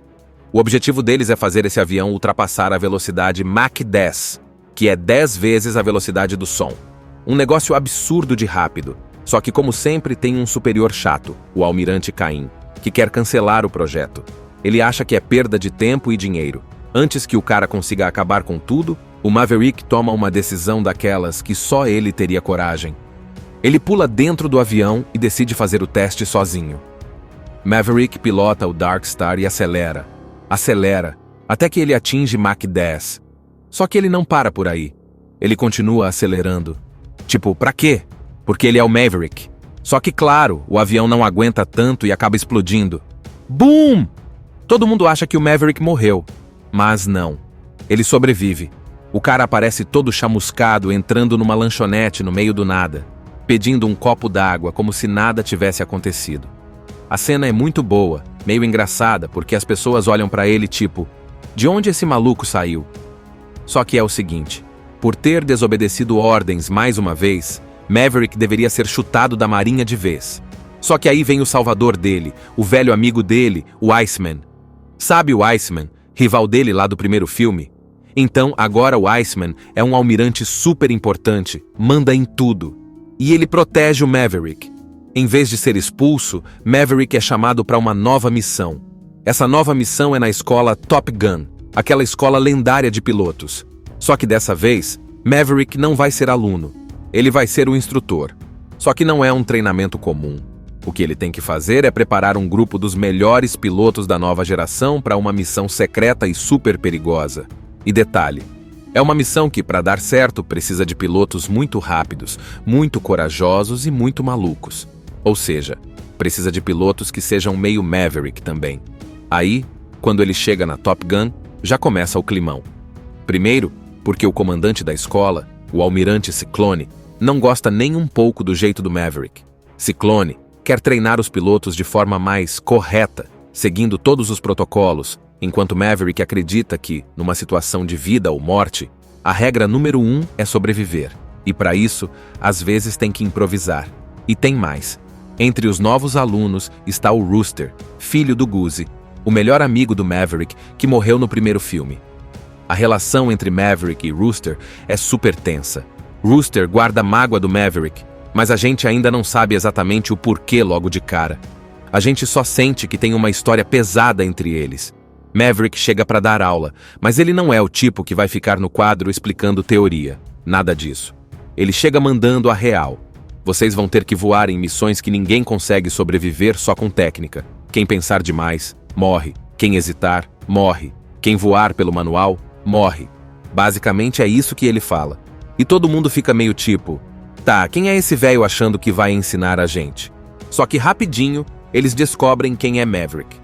[SPEAKER 2] O objetivo deles é fazer esse avião ultrapassar a velocidade Mach 10, que é 10 vezes a velocidade do som. Um negócio absurdo de rápido, só que como sempre tem um superior chato, o Almirante Cain, que quer cancelar o projeto. Ele acha que é perda de tempo e dinheiro. Antes que o cara consiga acabar com tudo, o Maverick toma uma decisão daquelas que só ele teria coragem. Ele pula dentro do avião e decide fazer o teste sozinho. Maverick pilota o Dark Star e acelera, até que ele atinge Mach 10. Só que ele não para por aí. Ele continua acelerando. Tipo, pra quê? Porque ele é o Maverick. Só que, claro, o avião não aguenta tanto e acaba explodindo. Boom! Todo mundo acha que o Maverick morreu. Mas não. Ele sobrevive. O cara aparece todo chamuscado entrando numa lanchonete no meio do nada, pedindo um copo d'água como se nada tivesse acontecido. A cena é muito boa, meio engraçada, porque as pessoas olham pra ele tipo, de onde esse maluco saiu? Só que é o seguinte, por ter desobedecido ordens mais uma vez, Maverick deveria ser chutado da marinha de vez. Só que aí vem o salvador dele, o velho amigo dele, o Iceman. Sabe o Iceman, rival dele lá do primeiro filme? Então agora o Iceman é um almirante super importante, manda em tudo. E ele protege o Maverick. Em vez de ser expulso, Maverick é chamado para uma nova missão. Essa nova missão é na escola Top Gun, aquela escola lendária de pilotos. Só que dessa vez, Maverick não vai ser aluno. Ele vai ser o instrutor. Só que não é um treinamento comum. O que ele tem que fazer é preparar um grupo dos melhores pilotos da nova geração para uma missão secreta e super perigosa. E detalhe, é uma missão que, para dar certo, precisa de pilotos muito rápidos, muito corajosos e muito malucos. Ou seja, precisa de pilotos que sejam meio Maverick também. Aí, quando ele chega na Top Gun, já começa o climão. Primeiro, porque o comandante da escola, o almirante Ciclone, não gosta nem um pouco do jeito do Maverick. Ciclone quer treinar os pilotos de forma mais correta, seguindo todos os protocolos, enquanto Maverick acredita que, numa situação de vida ou morte, a regra número 1 é sobreviver. E para isso, às vezes tem que improvisar. E tem mais. Entre os novos alunos está o Rooster, filho do Goose, o melhor amigo do Maverick, que morreu no primeiro filme. A relação entre Maverick e Rooster é super tensa. Rooster guarda mágoa do Maverick, mas a gente ainda não sabe exatamente o porquê logo de cara. A gente só sente que tem uma história pesada entre eles. Maverick chega para dar aula, mas ele não é o tipo que vai ficar no quadro explicando teoria. Nada disso. Ele chega mandando a real. Vocês vão ter que voar em missões que ninguém consegue sobreviver só com técnica. Quem pensar demais, morre. Quem hesitar, morre. Quem voar pelo manual, morre. Basicamente é isso que ele fala. E todo mundo fica meio tipo, tá, quem é esse velho achando que vai ensinar a gente? Só que rapidinho, eles descobrem quem é Maverick.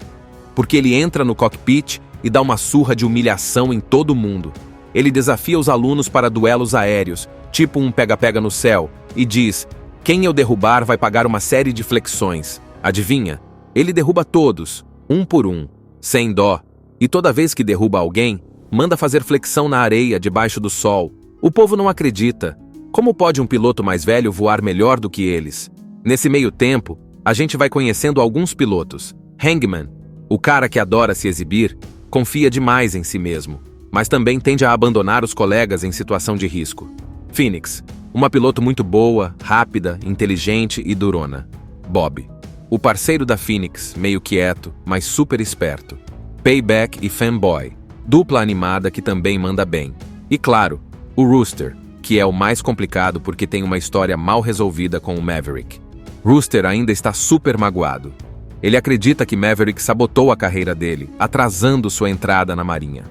[SPEAKER 2] Porque ele entra no cockpit e dá uma surra de humilhação em todo mundo. Ele desafia os alunos para duelos aéreos, tipo um pega-pega no céu, e diz, quem eu derrubar vai pagar uma série de flexões. Adivinha? Ele derruba todos, um por um, sem dó. E toda vez que derruba alguém, manda fazer flexão na areia debaixo do sol. O povo não acredita. Como pode um piloto mais velho voar melhor do que eles? Nesse meio tempo, a gente vai conhecendo alguns pilotos. Hangman, o cara que adora se exibir, confia demais em si mesmo, mas também tende a abandonar os colegas em situação de risco. Phoenix, uma piloto muito boa, rápida, inteligente e durona. Bob, o parceiro da Phoenix, meio quieto, mas super esperto. Payback e Fanboy, dupla animada que também manda bem. E claro, o Rooster, que é o mais complicado porque tem uma história mal resolvida com o Maverick. Rooster ainda está super magoado. Ele acredita que Maverick sabotou a carreira dele, atrasando sua entrada na marinha.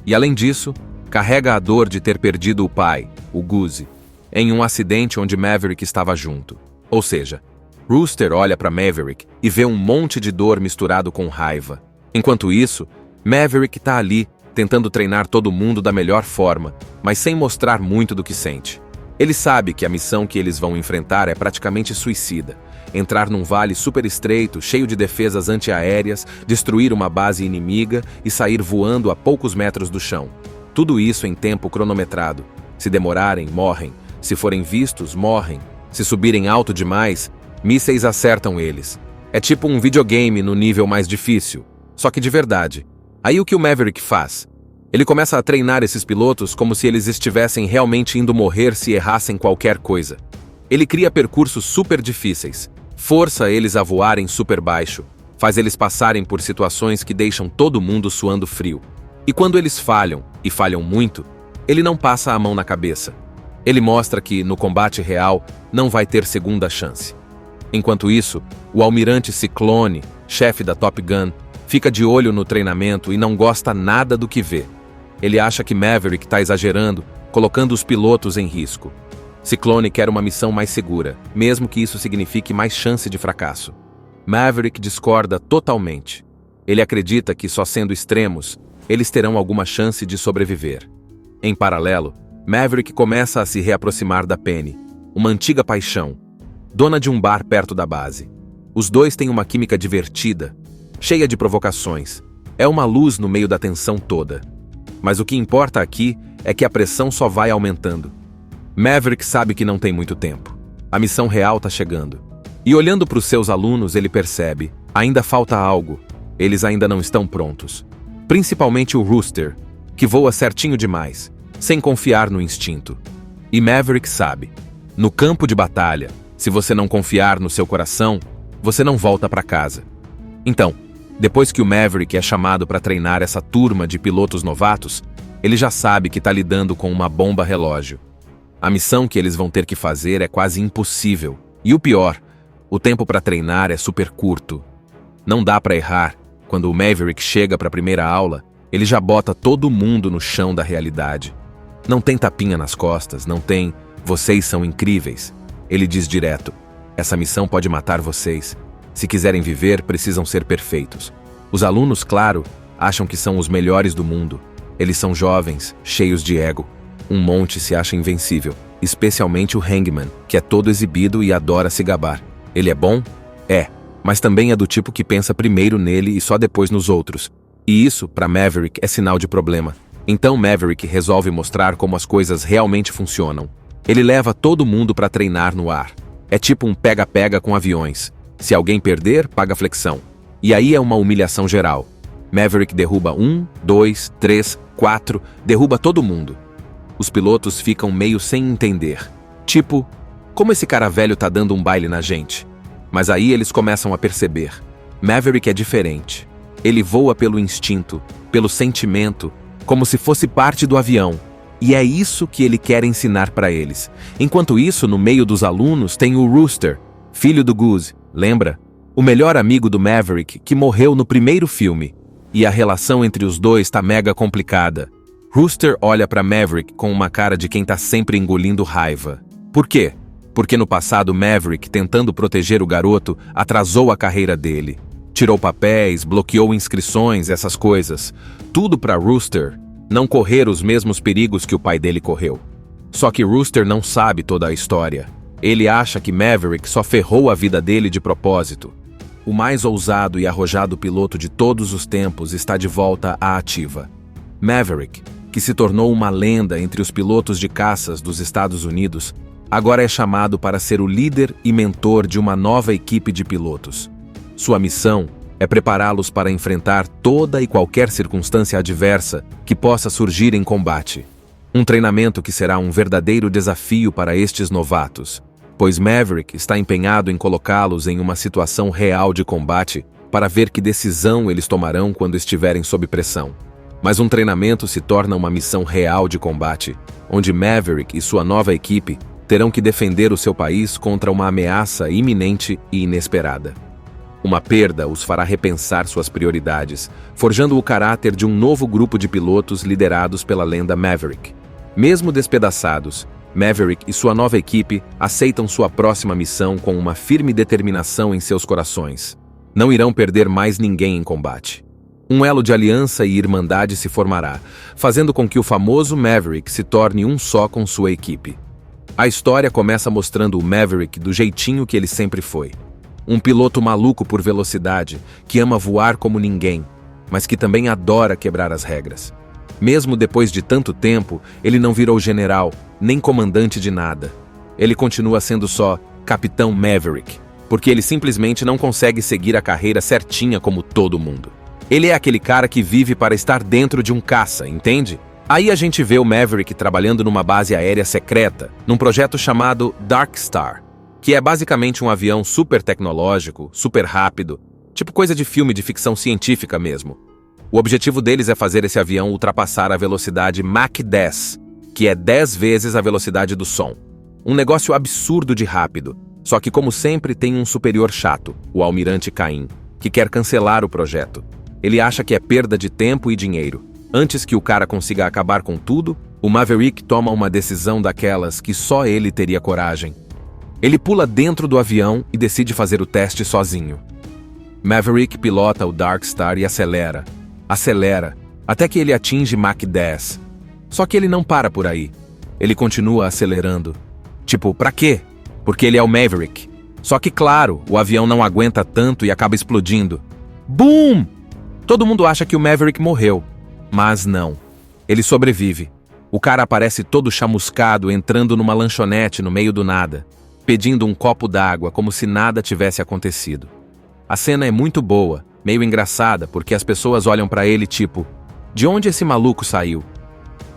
[SPEAKER 2] E além disso, carrega a dor de ter perdido o pai, o Goose, em um acidente onde Maverick estava junto. Ou seja, Rooster olha para Maverick e vê um monte de dor misturado com raiva. Enquanto isso, Maverick está ali, tentando treinar todo mundo da melhor forma, mas sem mostrar muito do que sente. Ele sabe que a missão que eles vão enfrentar é praticamente suicida. Entrar num vale super estreito, cheio de defesas antiaéreas, destruir uma base inimiga e sair voando a poucos metros do chão. Tudo isso em tempo cronometrado. Se demorarem, morrem. Se forem vistos, morrem. Se subirem alto demais, mísseis acertam eles. É tipo um videogame no nível mais difícil, só que de verdade. Aí o que o Maverick faz? Ele começa a treinar esses pilotos como se eles estivessem realmente indo morrer se errassem qualquer coisa. Ele cria percursos super difíceis, força eles a voarem super baixo, faz eles passarem por situações que deixam todo mundo suando frio. E quando eles falham, e falham muito, ele não passa a mão na cabeça. Ele mostra que, no combate real, não vai ter segunda chance. Enquanto isso, o almirante Ciclone, chefe da Top Gun, fica de olho no treinamento e não gosta nada do que vê. Ele acha que Maverick está exagerando, colocando os pilotos em risco. Ciclone quer uma missão mais segura, mesmo que isso signifique mais chance de fracasso. Maverick discorda totalmente. Ele acredita que, só sendo extremos, eles terão alguma chance de sobreviver. Em paralelo, Maverick começa a se reaproximar da Penny, uma antiga paixão, dona de um bar perto da base. Os dois têm uma química divertida, cheia de provocações. É uma luz no meio da tensão toda. Mas o que importa aqui é que a pressão só vai aumentando. Maverick sabe que não tem muito tempo. A missão real está chegando. E olhando para os seus alunos, ele percebe, ainda falta algo. Eles ainda não estão prontos. Principalmente o Rooster, que voa certinho demais, sem confiar no instinto. E Maverick sabe, no campo de batalha, se você não confiar no seu coração, você não volta para casa. Então, depois que o Maverick é chamado para treinar essa turma de pilotos novatos, ele já sabe que está lidando com uma bomba relógio. A missão que eles vão ter que fazer é quase impossível. E o pior, o tempo para treinar é super curto. Não dá para errar. Quando o Maverick chega para a primeira aula, ele já bota todo mundo no chão da realidade. Não tem tapinha nas costas, não tem "vocês são incríveis". Ele diz direto: essa missão pode matar vocês. Se quiserem viver, precisam ser perfeitos. Os alunos, claro, acham que são os melhores do mundo. Eles são jovens, cheios de ego. Um monte se acha invencível, especialmente o Hangman, que é todo exibido e adora se gabar. Ele é bom? Mas também é do tipo que pensa primeiro nele e só depois nos outros. E isso, para Maverick, é sinal de problema. Então Maverick resolve mostrar como as coisas realmente funcionam. Ele leva todo mundo para treinar no ar. É tipo um pega-pega com aviões. Se alguém perder, paga flexão. E aí é uma humilhação geral. Maverick derruba 1, 2, 3, 4, derruba todo mundo. Os pilotos ficam meio sem entender. Tipo, como esse cara velho tá dando um baile na gente? Mas aí eles começam a perceber. Maverick é diferente. Ele voa pelo instinto, pelo sentimento, como se fosse parte do avião. E é isso que ele quer ensinar para eles. Enquanto isso, no meio dos alunos tem o Rooster, filho do Goose, lembra? O melhor amigo do Maverick, que morreu no primeiro filme. E a relação entre os dois tá mega complicada. Rooster olha para Maverick com uma cara de quem tá sempre engolindo raiva. Por quê? Porque no passado Maverick, tentando proteger o garoto, atrasou a carreira dele. Tirou papéis, bloqueou inscrições, essas coisas. Tudo para Rooster não correr os mesmos perigos que o pai dele correu. Só que Rooster não sabe toda a história. Ele acha que Maverick só ferrou a vida dele de propósito. O mais ousado e arrojado piloto de todos os tempos está de volta à ativa. Maverick, que se tornou uma lenda entre os pilotos de caças dos Estados Unidos, agora é chamado para ser o líder e mentor de uma nova equipe de pilotos. Sua missão é prepará-los para enfrentar toda e qualquer circunstância adversa que possa surgir em combate. Um treinamento que será um verdadeiro desafio para estes novatos, pois Maverick está empenhado em colocá-los em uma situação real de combate para ver que decisão eles tomarão quando estiverem sob pressão. Mas um treinamento se torna uma missão real de combate, onde Maverick e sua nova equipe terão que defender o seu país contra uma ameaça iminente e inesperada. Uma perda os fará repensar suas prioridades, forjando o caráter de um novo grupo de pilotos liderados pela lenda Maverick. Mesmo despedaçados, Maverick e sua nova equipe aceitam sua próxima missão com uma firme determinação em seus corações. Não irão perder mais ninguém em combate. Um elo de aliança e irmandade se formará, fazendo com que o famoso Maverick se torne um só com sua equipe. A história começa mostrando o Maverick do jeitinho que ele sempre foi. Um piloto maluco por velocidade, que ama voar como ninguém, mas que também adora quebrar as regras. Mesmo depois de tanto tempo, ele não virou general, nem comandante de nada. Ele continua sendo só Capitão Maverick, porque ele simplesmente não consegue seguir a carreira certinha como todo mundo. Ele é aquele cara que vive para estar dentro de um caça, entende? Aí a gente vê o Maverick trabalhando numa base aérea secreta, num projeto chamado Dark Star, que é basicamente um avião super tecnológico, super rápido, tipo coisa de filme de ficção científica mesmo. O objetivo deles é fazer esse avião ultrapassar a velocidade Mach 10, que é 10 vezes a velocidade do som. Um negócio absurdo de rápido, só que como sempre tem um superior chato, o Almirante Cain, que quer cancelar o projeto. Ele acha que é perda de tempo e dinheiro. Antes que o cara consiga acabar com tudo, o Maverick toma uma decisão daquelas que só ele teria coragem. Ele pula dentro do avião e decide fazer o teste sozinho. Maverick pilota o Dark Star e acelera, até que ele atinge Mach 10. Só que ele não para por aí. Ele continua acelerando. Tipo, pra quê? Porque ele é o Maverick. Só que, claro, o avião não aguenta tanto e acaba explodindo. Boom! Todo mundo acha que o Maverick morreu. Mas não. Ele sobrevive. O cara aparece todo chamuscado entrando numa lanchonete no meio do nada, pedindo um copo d'água como se nada tivesse acontecido. A cena é muito boa, meio engraçada, porque as pessoas olham pra ele tipo, de onde esse maluco saiu?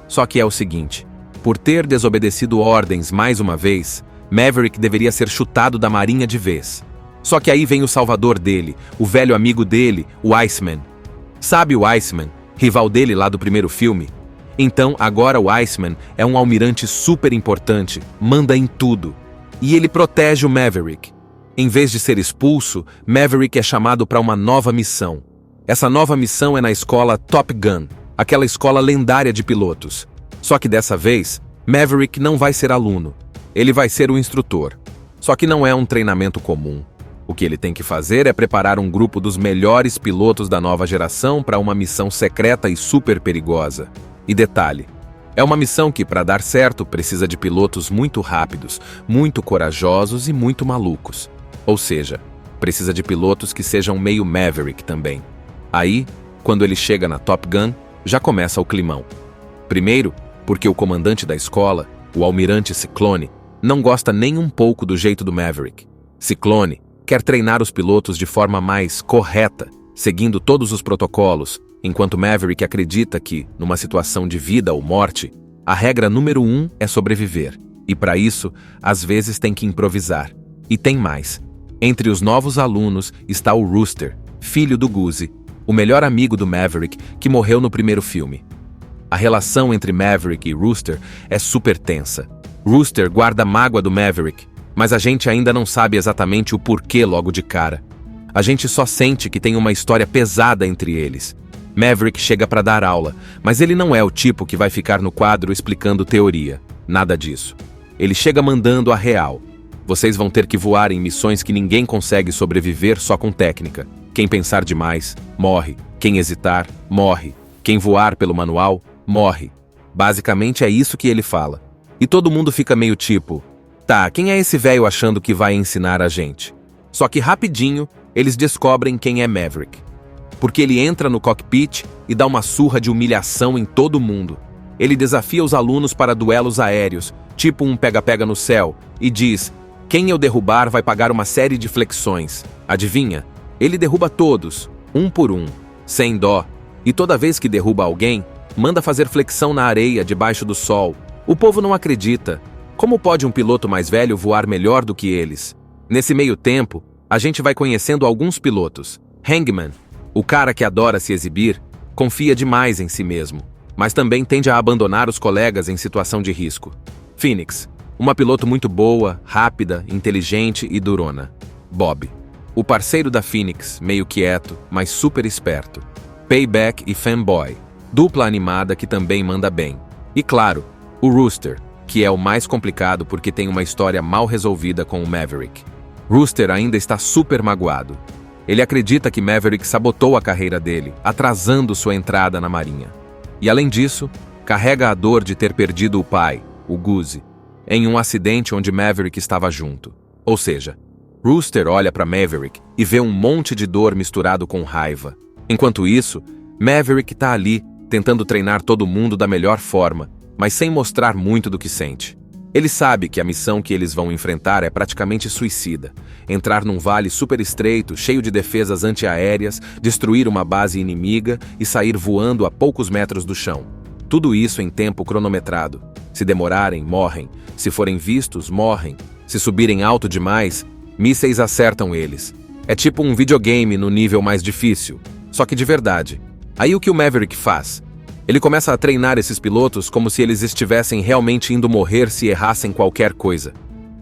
[SPEAKER 2] Só que é o seguinte, por ter desobedecido ordens mais uma vez, Maverick deveria ser chutado da marinha de vez. Só que aí vem o salvador dele, o velho amigo dele, o Iceman. Sabe o Iceman, rival dele lá do primeiro filme? Então agora o Iceman é um almirante super importante, manda em tudo. E ele protege o Maverick. Em vez de ser expulso, Maverick é chamado para uma nova missão. Essa nova missão é na escola Top Gun, aquela escola lendária de pilotos. Só que dessa vez, Maverick não vai ser aluno. Ele vai ser o instrutor. Só que não é um treinamento comum. O que ele tem que fazer é preparar um grupo dos melhores pilotos da nova geração para uma missão secreta e super perigosa. E detalhe, é uma missão que, para dar certo, precisa de pilotos muito rápidos, muito corajosos e muito malucos. Ou seja, Precisa de pilotos que sejam meio Maverick também. Aí, quando ele chega na Top Gun, já começa o climão. Primeiro, porque o comandante da escola, o almirante Ciclone, não gosta nem um pouco do jeito do Maverick. Ciclone quer treinar os pilotos de forma mais correta, seguindo todos os protocolos, enquanto Maverick acredita que, numa situação de vida ou morte, a regra número 1 é sobreviver. E para isso, às vezes tem que improvisar. E tem mais. Entre os novos alunos está o Rooster, filho do Goose, o melhor amigo do Maverick que morreu no primeiro filme. A relação entre Maverick e Rooster é super tensa. Rooster guarda mágoa do Maverick, mas a gente ainda não sabe exatamente o porquê logo de cara. A gente só sente que tem uma história pesada entre eles. Maverick chega para dar aula, mas ele não é o tipo que vai ficar no quadro explicando teoria. Nada disso. Ele chega mandando a real. Vocês vão ter que voar em missões que ninguém consegue sobreviver só com técnica. Quem pensar demais, morre. Quem hesitar, morre. Quem voar pelo manual, morre. Basicamente é isso que ele fala. E todo mundo fica meio tipo, tá, quem é esse velho achando que vai ensinar a gente? Só que rapidinho, eles descobrem quem é Maverick. Porque ele entra no cockpit e dá uma surra de humilhação em todo mundo. Ele desafia os alunos para duelos aéreos, tipo um pega-pega no céu, e diz, quem eu derrubar vai pagar uma série de flexões. Adivinha? Ele derruba todos, um por um, sem dó. E toda vez que derruba alguém, manda fazer flexão na areia debaixo do sol. O povo não acredita. Como pode um piloto mais velho voar melhor do que eles? Nesse meio tempo, a gente vai conhecendo alguns pilotos. Hangman, o cara que adora se exibir, confia demais em si mesmo, mas também tende a abandonar os colegas em situação de risco. Phoenix, uma piloto muito boa, rápida, inteligente e durona. Bob, o parceiro da Phoenix, meio quieto, mas super esperto. Payback e Fanboy, dupla animada que também manda bem. E claro, o Rooster, que é o mais complicado porque tem uma história mal resolvida com o Maverick. Rooster ainda está super magoado. Ele acredita que Maverick sabotou a carreira dele, atrasando sua entrada na marinha. E além disso, carrega a dor de ter perdido o pai, o Goose, em um acidente onde Maverick estava junto. Ou seja, Rooster olha para Maverick e vê um monte de dor misturado com raiva. Enquanto isso, Maverick está ali, tentando treinar todo mundo da melhor forma, mas sem mostrar muito do que sente. Ele sabe que a missão que eles vão enfrentar é praticamente suicida. Entrar num vale super estreito, cheio de defesas antiaéreas, destruir uma base inimiga e sair voando a poucos metros do chão. Tudo isso em tempo cronometrado. Se demorarem, morrem. Se forem vistos, morrem. Se subirem alto demais, mísseis acertam eles. É tipo um videogame no nível mais difícil, só que de verdade. Aí o que o Maverick faz? Ele começa a treinar esses pilotos como se eles estivessem realmente indo morrer se errassem qualquer coisa.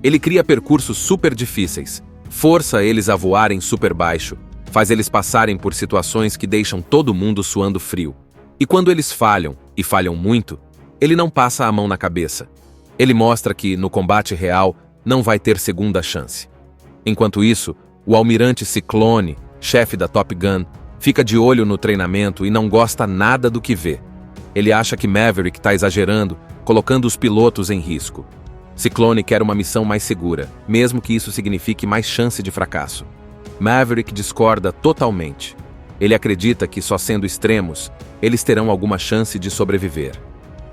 [SPEAKER 2] Ele cria percursos super difíceis, força eles a voarem super baixo, faz eles passarem por situações que deixam todo mundo suando frio. E quando eles falham, e falham muito, ele não passa a mão na cabeça. Ele mostra que, no combate real, não vai ter segunda chance. Enquanto isso, o almirante Ciclone, chefe da Top Gun, fica de olho no treinamento e não gosta nada do que vê. Ele acha que Maverick está exagerando, colocando os pilotos em risco. Ciclone quer uma missão mais segura, mesmo que isso signifique mais chance de fracasso. Maverick discorda totalmente. Ele acredita que, só sendo extremos, eles terão alguma chance de sobreviver.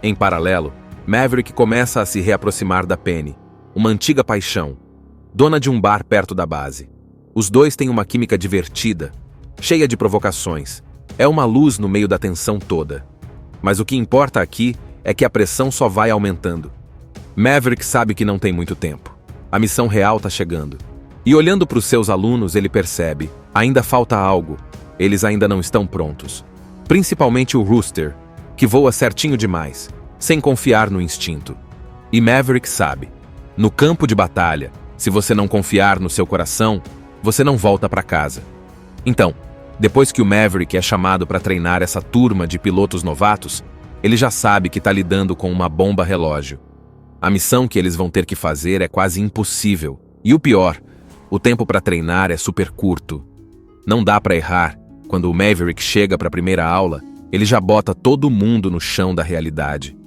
[SPEAKER 2] Em paralelo, Maverick começa a se reaproximar da Penny, uma antiga paixão, dona de um bar perto da base. Os dois têm uma química divertida, cheia de provocações. É uma luz no meio da tensão toda. Mas o que importa aqui é que a pressão só vai aumentando. Maverick sabe que não tem muito tempo. A missão real está chegando. E olhando para os seus alunos, ele percebe, ainda falta algo. Eles ainda não estão prontos. Principalmente o Rooster, que voa certinho demais, sem confiar no instinto. E Maverick sabe, no campo de batalha, se você não confiar no seu coração, você não volta para casa. Então, depois que o Maverick é chamado para treinar essa turma de pilotos novatos, ele já sabe que está lidando com uma bomba relógio. A missão que eles vão ter que fazer é quase impossível. E o pior, o tempo para treinar é super curto. Não dá para errar. Quando o Maverick chega para a primeira aula, ele já bota todo mundo no chão da realidade.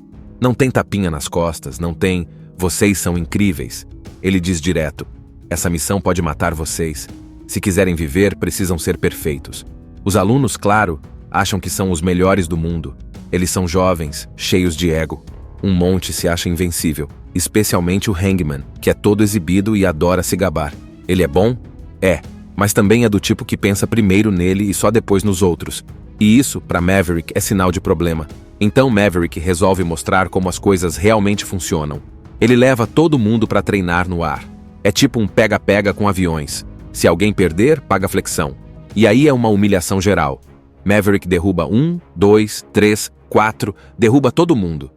[SPEAKER 2] Não tem tapinha nas costas, não tem "vocês são incríveis". Ele diz direto: essa missão pode matar vocês. Se quiserem viver, precisam ser perfeitos. Os alunos, claro, acham que são os melhores do mundo. Eles são jovens, cheios de ego. Um monte se acha invencível, especialmente o Hangman, que é todo exibido e adora se gabar. Ele é bom? É, mas também é do tipo que pensa primeiro nele e só depois nos outros. E isso, para Maverick, é sinal de problema. Então Maverick resolve mostrar como as coisas realmente funcionam. Ele leva todo mundo para treinar no ar. É tipo um pega-pega com aviões. Se alguém perder, paga flexão. E aí é uma humilhação geral. Maverick derruba 1, 2, 3, 4, derruba todo mundo.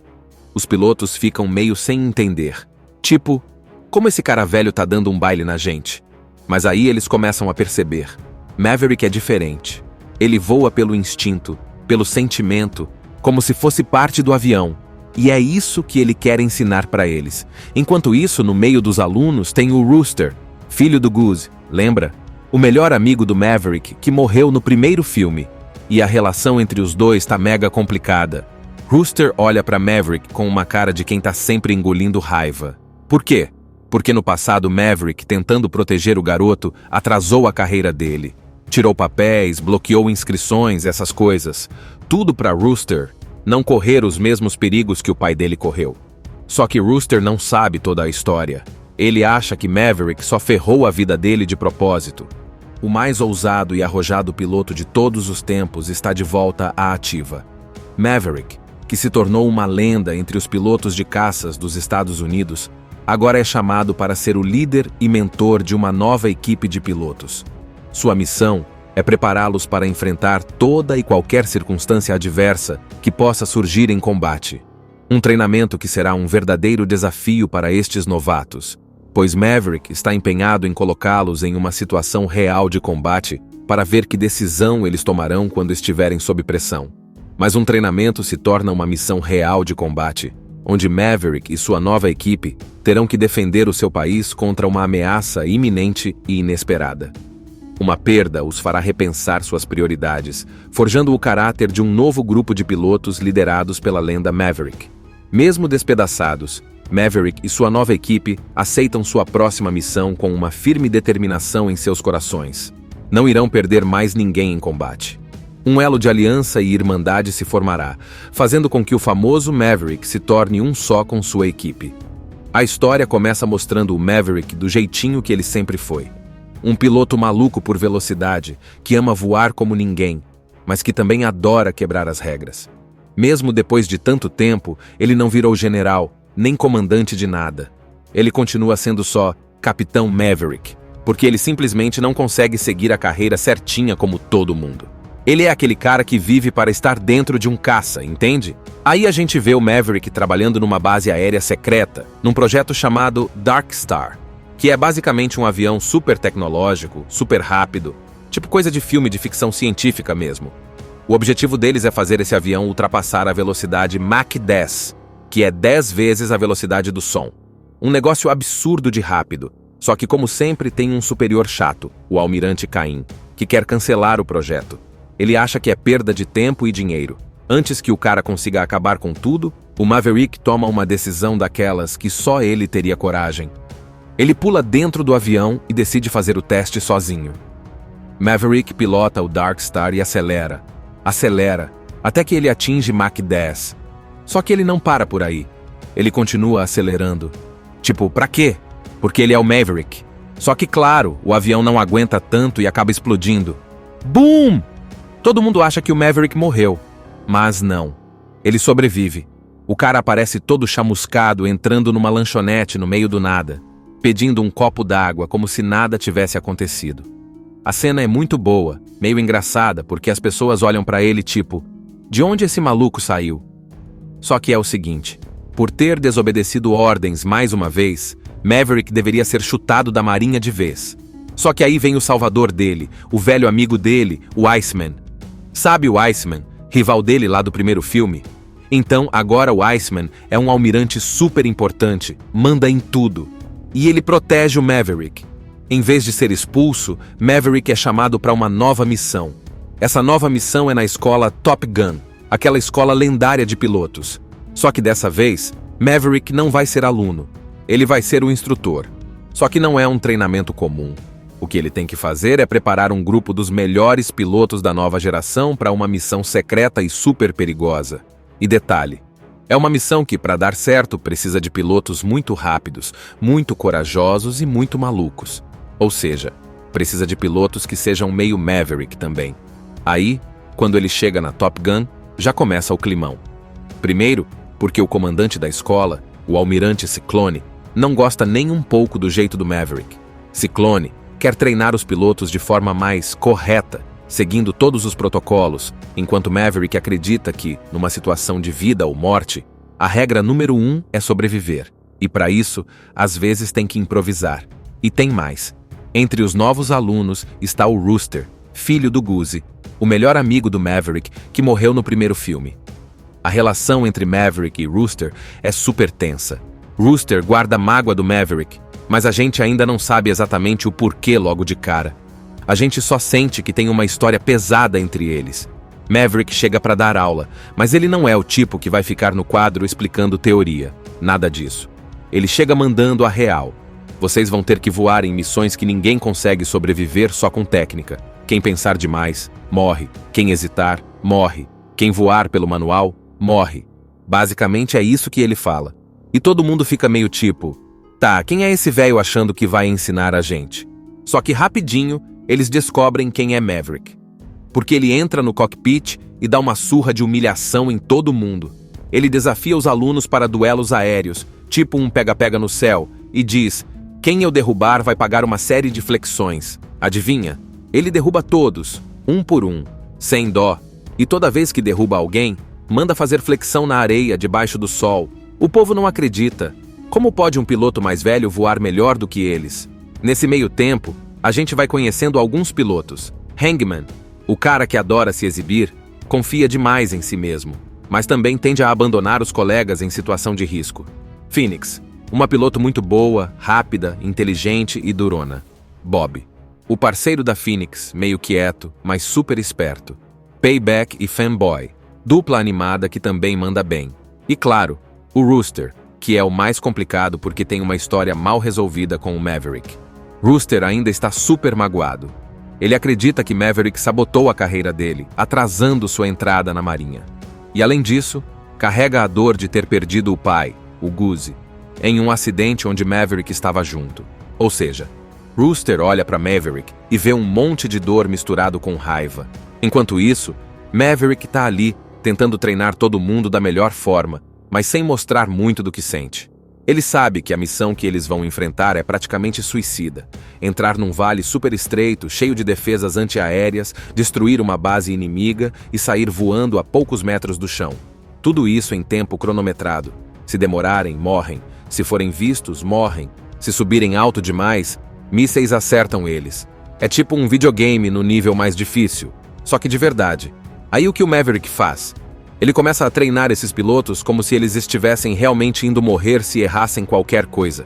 [SPEAKER 2] Os pilotos ficam meio sem entender. Tipo, como esse cara velho tá dando um baile na gente? Mas aí eles começam a perceber. Maverick é diferente. Ele voa pelo instinto, pelo sentimento, como se fosse parte do avião. E é isso que ele quer ensinar para eles. Enquanto isso, no meio dos alunos tem o Rooster, filho do Goose, lembra? O melhor amigo do Maverick, que morreu no primeiro filme. E a relação entre os dois tá mega complicada. Rooster olha para Maverick com uma cara de quem tá sempre engolindo raiva. Por quê? Porque no passado Maverick, tentando proteger o garoto, atrasou a carreira dele. Tirou papéis, bloqueou inscrições, essas coisas. Tudo para Rooster não correr os mesmos perigos que o pai dele correu. Só que Rooster não sabe toda a história. Ele acha que Maverick só ferrou a vida dele de propósito. O mais ousado e arrojado piloto de todos os tempos está de volta à ativa. Maverick, que se tornou uma lenda entre os pilotos de caças dos Estados Unidos, agora é chamado para ser o líder e mentor de uma nova equipe de pilotos. Sua missão é prepará-los para enfrentar toda e qualquer circunstância adversa que possa surgir em combate. Um treinamento que será um verdadeiro desafio para estes novatos, pois Maverick está empenhado em colocá-los em uma situação real de combate para ver que decisão eles tomarão quando estiverem sob pressão. Mas um treinamento se torna uma missão real de combate, onde Maverick e sua nova equipe terão que defender o seu país contra uma ameaça iminente e inesperada. Uma perda os fará repensar suas prioridades, forjando o caráter de um novo grupo de pilotos liderados pela lenda Maverick. Mesmo despedaçados, Maverick e sua nova equipe aceitam sua próxima missão com uma firme determinação em seus corações. Não irão perder mais ninguém em combate. Um elo de aliança e irmandade se formará, fazendo com que o famoso Maverick se torne um só com sua equipe. A história começa mostrando o Maverick do jeitinho que ele sempre foi. Um piloto maluco por velocidade, que ama voar como ninguém, mas que também adora quebrar as regras. Mesmo depois de tanto tempo, ele não virou general, nem comandante de nada. Ele continua sendo só Capitão Maverick, porque ele simplesmente não consegue seguir a carreira certinha como todo mundo. Ele é aquele cara que vive para estar dentro de um caça, entende? Aí a gente vê o Maverick trabalhando numa base aérea secreta, num projeto chamado Dark Star, que é basicamente um avião super tecnológico, super rápido, tipo coisa de filme de ficção científica mesmo. O objetivo deles é fazer esse avião ultrapassar a velocidade Mach 10, que é 10 vezes a velocidade do som. Um negócio absurdo de rápido, só que como sempre tem um superior chato, o Almirante Cain, que quer cancelar o projeto. Ele acha que é perda de tempo e dinheiro. Antes que o cara consiga acabar com tudo, o Maverick toma uma decisão daquelas que só ele teria coragem. Ele pula dentro do avião e decide fazer o teste sozinho. Maverick pilota o Dark Star e acelera, até que ele atinge Mach 10. Só que ele não para por aí. Ele continua acelerando. Tipo, pra quê? Porque ele é o Maverick. Só que, claro, o avião não aguenta tanto e acaba explodindo. Boom! Todo mundo acha que o Maverick morreu. Mas não. Ele sobrevive. O cara aparece todo chamuscado entrando numa lanchonete no meio do nada, pedindo um copo d'água como se nada tivesse acontecido. A cena é muito boa, meio engraçada, porque as pessoas olham pra ele tipo, de onde esse maluco saiu? Só que é o seguinte, por ter desobedecido ordens mais uma vez, Maverick deveria ser chutado da marinha de vez. Só que aí vem o salvador dele, o velho amigo dele, o Iceman. Sabe o Iceman, rival dele lá do primeiro filme? Então agora o Iceman é um almirante super importante, manda em tudo. E ele protege o Maverick. Em vez de ser expulso, Maverick é chamado para uma nova missão. Essa nova missão é na escola Top Gun, aquela escola lendária de pilotos. Só que dessa vez, Maverick não vai ser aluno. Ele vai ser o instrutor. Só que não é um treinamento comum. O que ele tem que fazer é preparar um grupo dos melhores pilotos da nova geração para uma missão secreta e super perigosa. E detalhe, é uma missão que, para dar certo, precisa de pilotos muito rápidos, muito corajosos e muito malucos. Ou seja, precisa de pilotos que sejam meio Maverick também. Aí, quando ele chega na Top Gun, já começa o climão. Primeiro, porque o comandante da escola, o almirante Ciclone, não gosta nem um pouco do jeito do Maverick. Ciclone quer treinar os pilotos de forma mais correta, seguindo todos os protocolos, enquanto Maverick acredita que, numa situação de vida ou morte, a regra número 1 é sobreviver. E para isso, às vezes tem que improvisar. E tem mais. Entre os novos alunos está o Rooster, filho do Goose, o melhor amigo do Maverick, que morreu no primeiro filme. A relação entre Maverick e Rooster é super tensa. Rooster guarda mágoa do Maverick, mas a gente ainda não sabe exatamente o porquê logo de cara. A gente só sente que tem uma história pesada entre eles. Maverick chega para dar aula, mas ele não é o tipo que vai ficar no quadro explicando teoria. Nada disso. Ele chega mandando a real. Vocês vão ter que voar em missões que ninguém consegue sobreviver só com técnica. Quem pensar demais, morre. Quem hesitar, morre. Quem voar pelo manual, morre. Basicamente é isso que ele fala. E todo mundo fica meio tipo, tá, quem é esse velho achando que vai ensinar a gente? Só que rapidinho, eles descobrem quem é Maverick. Porque ele entra no cockpit e dá uma surra de humilhação em todo mundo. Ele desafia os alunos para duelos aéreos, tipo um pega-pega no céu, e diz, quem eu derrubar vai pagar uma série de flexões. Adivinha? Ele derruba todos, um por um, sem dó. E toda vez que derruba alguém, manda fazer flexão na areia debaixo do sol. O povo não acredita. Como pode um piloto mais velho voar melhor do que eles? Nesse meio tempo, a gente vai conhecendo alguns pilotos. Hangman, o cara que adora se exibir, confia demais em si mesmo, mas também tende a abandonar os colegas em situação de risco. Phoenix, uma piloto muito boa, rápida, inteligente e durona. Bob, o parceiro da Phoenix, meio quieto, mas super esperto. Payback e Fanboy, dupla animada que também manda bem. E claro, o Rooster, que é o mais complicado porque tem uma história mal resolvida com o Maverick. Rooster ainda está super magoado. Ele acredita que Maverick sabotou a carreira dele, atrasando sua entrada na marinha. E além disso, carrega a dor de ter perdido o pai, o Goose, em um acidente onde Maverick estava junto. Ou seja, Rooster olha para Maverick e vê um monte de dor misturado com raiva. Enquanto isso, Maverick está ali, tentando treinar todo mundo da melhor forma, mas sem mostrar muito do que sente. Ele sabe que a missão que eles vão enfrentar é praticamente suicida. Entrar num vale super estreito, cheio de defesas antiaéreas, destruir uma base inimiga e sair voando a poucos metros do chão. Tudo isso em tempo cronometrado. Se demorarem, morrem. Se forem vistos, morrem. Se subirem alto demais, mísseis acertam eles. É tipo um videogame no nível mais difícil, só que de verdade. Aí o que o Maverick faz? Ele começa a treinar esses pilotos como se eles estivessem realmente indo morrer se errassem qualquer coisa.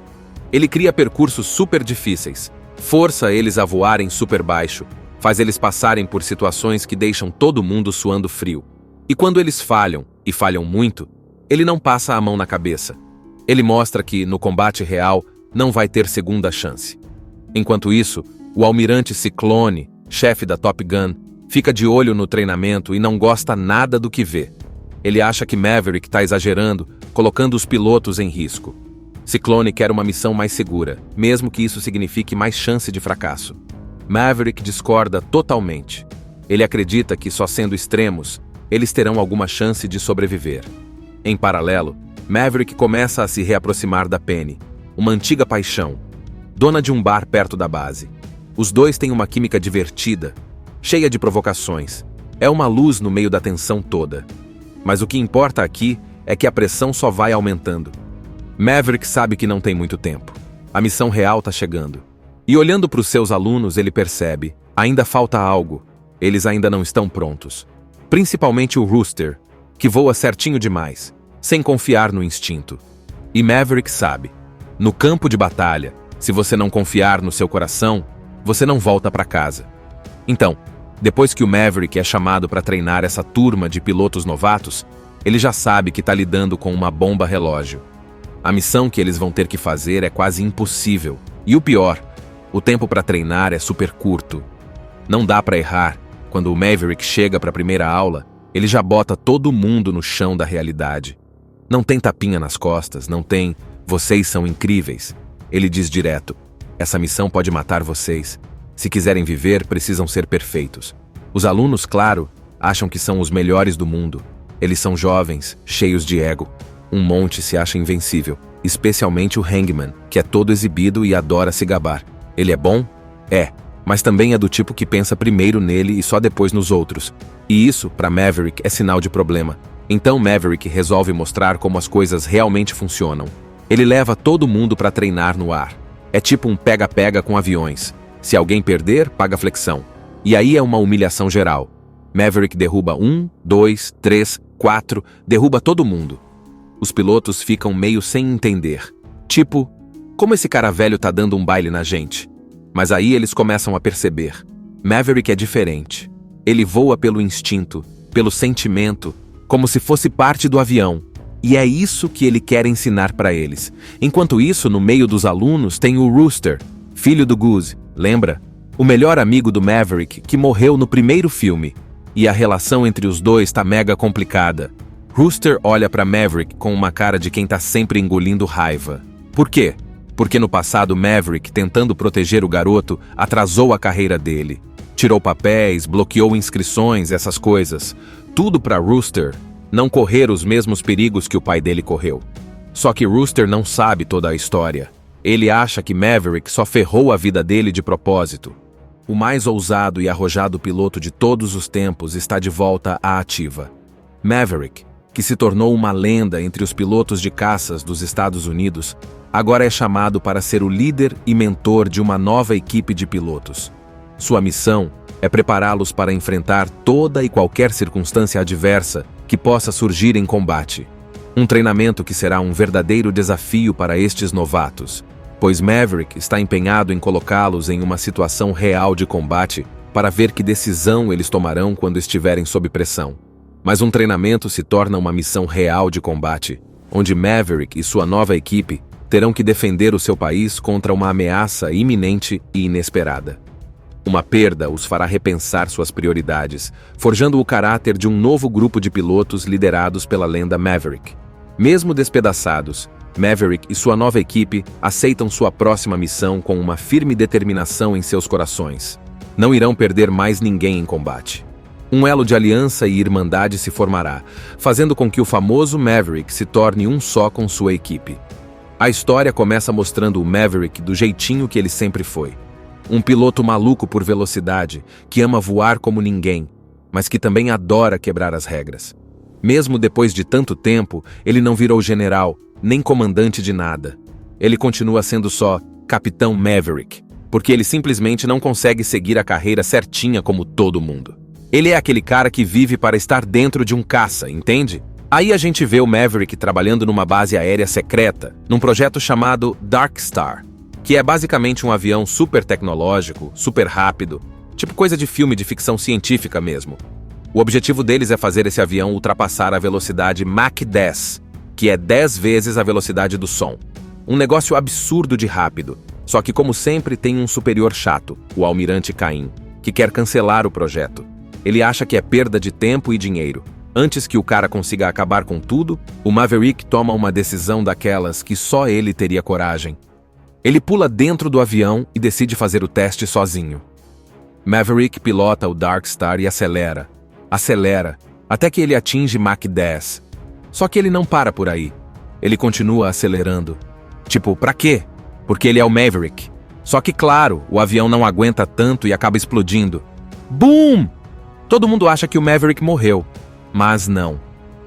[SPEAKER 2] Ele cria percursos super difíceis, força eles a voarem super baixo, faz eles passarem por situações que deixam todo mundo suando frio. E quando eles falham, e falham muito, ele não passa a mão na cabeça. Ele mostra que, no combate real, não vai ter segunda chance. Enquanto isso, o almirante Ciclone, chefe da Top Gun, fica de olho no treinamento e não gosta nada do que vê. Ele acha que Maverick está exagerando, colocando os pilotos em risco. Ciclone quer uma missão mais segura, mesmo que isso signifique mais chance de fracasso. Maverick discorda totalmente. Ele acredita que, só sendo extremos, eles terão alguma chance de sobreviver. Em paralelo, Maverick começa a se reaproximar da Penny, uma antiga paixão, dona de um bar perto da base. Os dois têm uma química divertida, cheia de provocações. É uma luz no meio da tensão toda. Mas o que importa aqui é que a pressão só vai aumentando. Maverick sabe que não tem muito tempo. A missão real está chegando. E olhando para os seus alunos, ele percebe, ainda falta algo. Eles ainda não estão prontos. Principalmente o Rooster, que voa certinho demais, sem confiar no instinto. E Maverick sabe, no campo de batalha, se você não confiar no seu coração, você não volta para casa. Então, depois que o Maverick é chamado para treinar essa turma de pilotos novatos, ele já sabe que está lidando com uma bomba relógio. A missão que eles vão ter que fazer é quase impossível. E o pior O tempo para treinar é super curto. Não dá para errar. Quando o Maverick chega para a primeira aula, ele já bota todo mundo no chão da realidade. Não tem tapinha nas costas, não tem "vocês são incríveis". Ele diz direto: essa missão pode matar vocês. Se quiserem viver, precisam ser perfeitos. Os alunos, claro, acham que são os melhores do mundo. Eles são jovens, cheios de ego. Um monte se acha invencível, especialmente o Hangman, que é todo exibido e adora se gabar. Ele é bom? É, mas também é do tipo que pensa primeiro nele e só depois nos outros. E isso, para Maverick, é sinal de problema. Então Maverick resolve mostrar como as coisas realmente funcionam. Ele leva todo mundo para treinar no ar. É tipo um pega-pega com aviões. Se alguém perder, paga flexão. E aí é uma humilhação geral. Maverick derruba 1, 2, 3, 4, derruba todo mundo. Os pilotos ficam meio sem entender. Tipo, como esse cara velho tá dando um baile na gente? Mas aí eles começam a perceber. Maverick é diferente. Ele voa pelo instinto, pelo sentimento, como se fosse parte do avião. E é isso que ele quer ensinar para eles. Enquanto isso, no meio dos alunos tem o Rooster, filho do Goose, lembra? O melhor amigo do Maverick, que morreu no primeiro filme. E a relação entre os dois tá mega complicada. Rooster olha para Maverick com uma cara de quem tá sempre engolindo raiva. Por quê? Porque no passado Maverick, tentando proteger o garoto, atrasou a carreira dele. Tirou papéis, bloqueou inscrições, essas coisas. Tudo para Rooster não correr os mesmos perigos que o pai dele correu. Só que Rooster não sabe toda a história. Ele acha que Maverick só ferrou a vida dele de propósito. O mais ousado e arrojado piloto de todos os tempos está de volta à ativa. Maverick, que se tornou uma lenda entre os pilotos de caças dos Estados Unidos, agora é chamado para ser o líder e mentor de uma nova equipe de pilotos. Sua missão é prepará-los para enfrentar toda e qualquer circunstância adversa que possa surgir em combate. Um treinamento que será um verdadeiro desafio para estes novatos, pois Maverick está empenhado em colocá-los em uma situação real de combate para ver que decisão eles tomarão quando estiverem sob pressão. Mas um treinamento se torna uma missão real de combate, onde Maverick e sua nova equipe terão que defender o seu país contra uma ameaça iminente e inesperada. Uma perda os fará repensar suas prioridades, forjando o caráter de um novo grupo de pilotos liderados pela lenda Maverick. Mesmo despedaçados, Maverick e sua nova equipe aceitam sua próxima missão com uma firme determinação em seus corações. Não irão perder mais ninguém em combate. Um elo de aliança e irmandade se formará, fazendo com que o famoso Maverick se torne um só com sua equipe. A história começa mostrando o Maverick do jeitinho que ele sempre foi. Um piloto maluco por velocidade, que ama voar como ninguém, mas que também adora quebrar as regras. Mesmo depois de tanto tempo, ele não virou general, nem comandante de nada. Ele continua sendo só Capitão Maverick, porque ele simplesmente não consegue seguir a carreira certinha como todo mundo. Ele é aquele cara que vive para estar dentro de um caça, entende? Aí a gente vê o Maverick trabalhando numa base aérea secreta, num projeto chamado Dark Star, que é basicamente um avião super tecnológico, super rápido, tipo coisa de filme de ficção científica mesmo. O objetivo deles é fazer esse avião ultrapassar a velocidade Mach 10, que é 10 vezes a velocidade do som. Um negócio absurdo de rápido, só que como sempre tem um superior chato, o Almirante Cain, que quer cancelar o projeto. Ele acha que é perda de tempo e dinheiro. Antes que o cara consiga acabar com tudo, o Maverick toma uma decisão daquelas que só ele teria coragem. Ele pula dentro do avião e decide fazer o teste sozinho. Maverick pilota o Dark Star e acelera, até que ele atinge Mach 10. Só que ele não para por aí. Ele continua acelerando. Tipo, pra quê? Porque ele é o Maverick. Só que, claro, o avião não aguenta tanto e acaba explodindo. Boom! Todo mundo acha que o Maverick morreu. Mas não.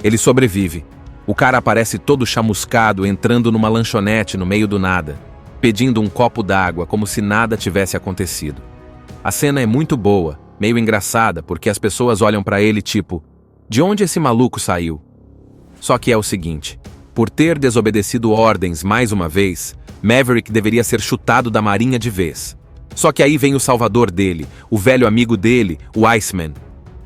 [SPEAKER 2] Ele sobrevive. O cara aparece todo chamuscado entrando numa lanchonete no meio do nada, pedindo um copo d'água como se nada tivesse acontecido. A cena é muito boa, meio engraçada, porque as pessoas olham pra ele tipo, de onde esse maluco saiu? Só que é o seguinte, por ter desobedecido ordens mais uma vez, Maverick deveria ser chutado da marinha de vez. Só que aí vem o salvador dele, o velho amigo dele, o Iceman.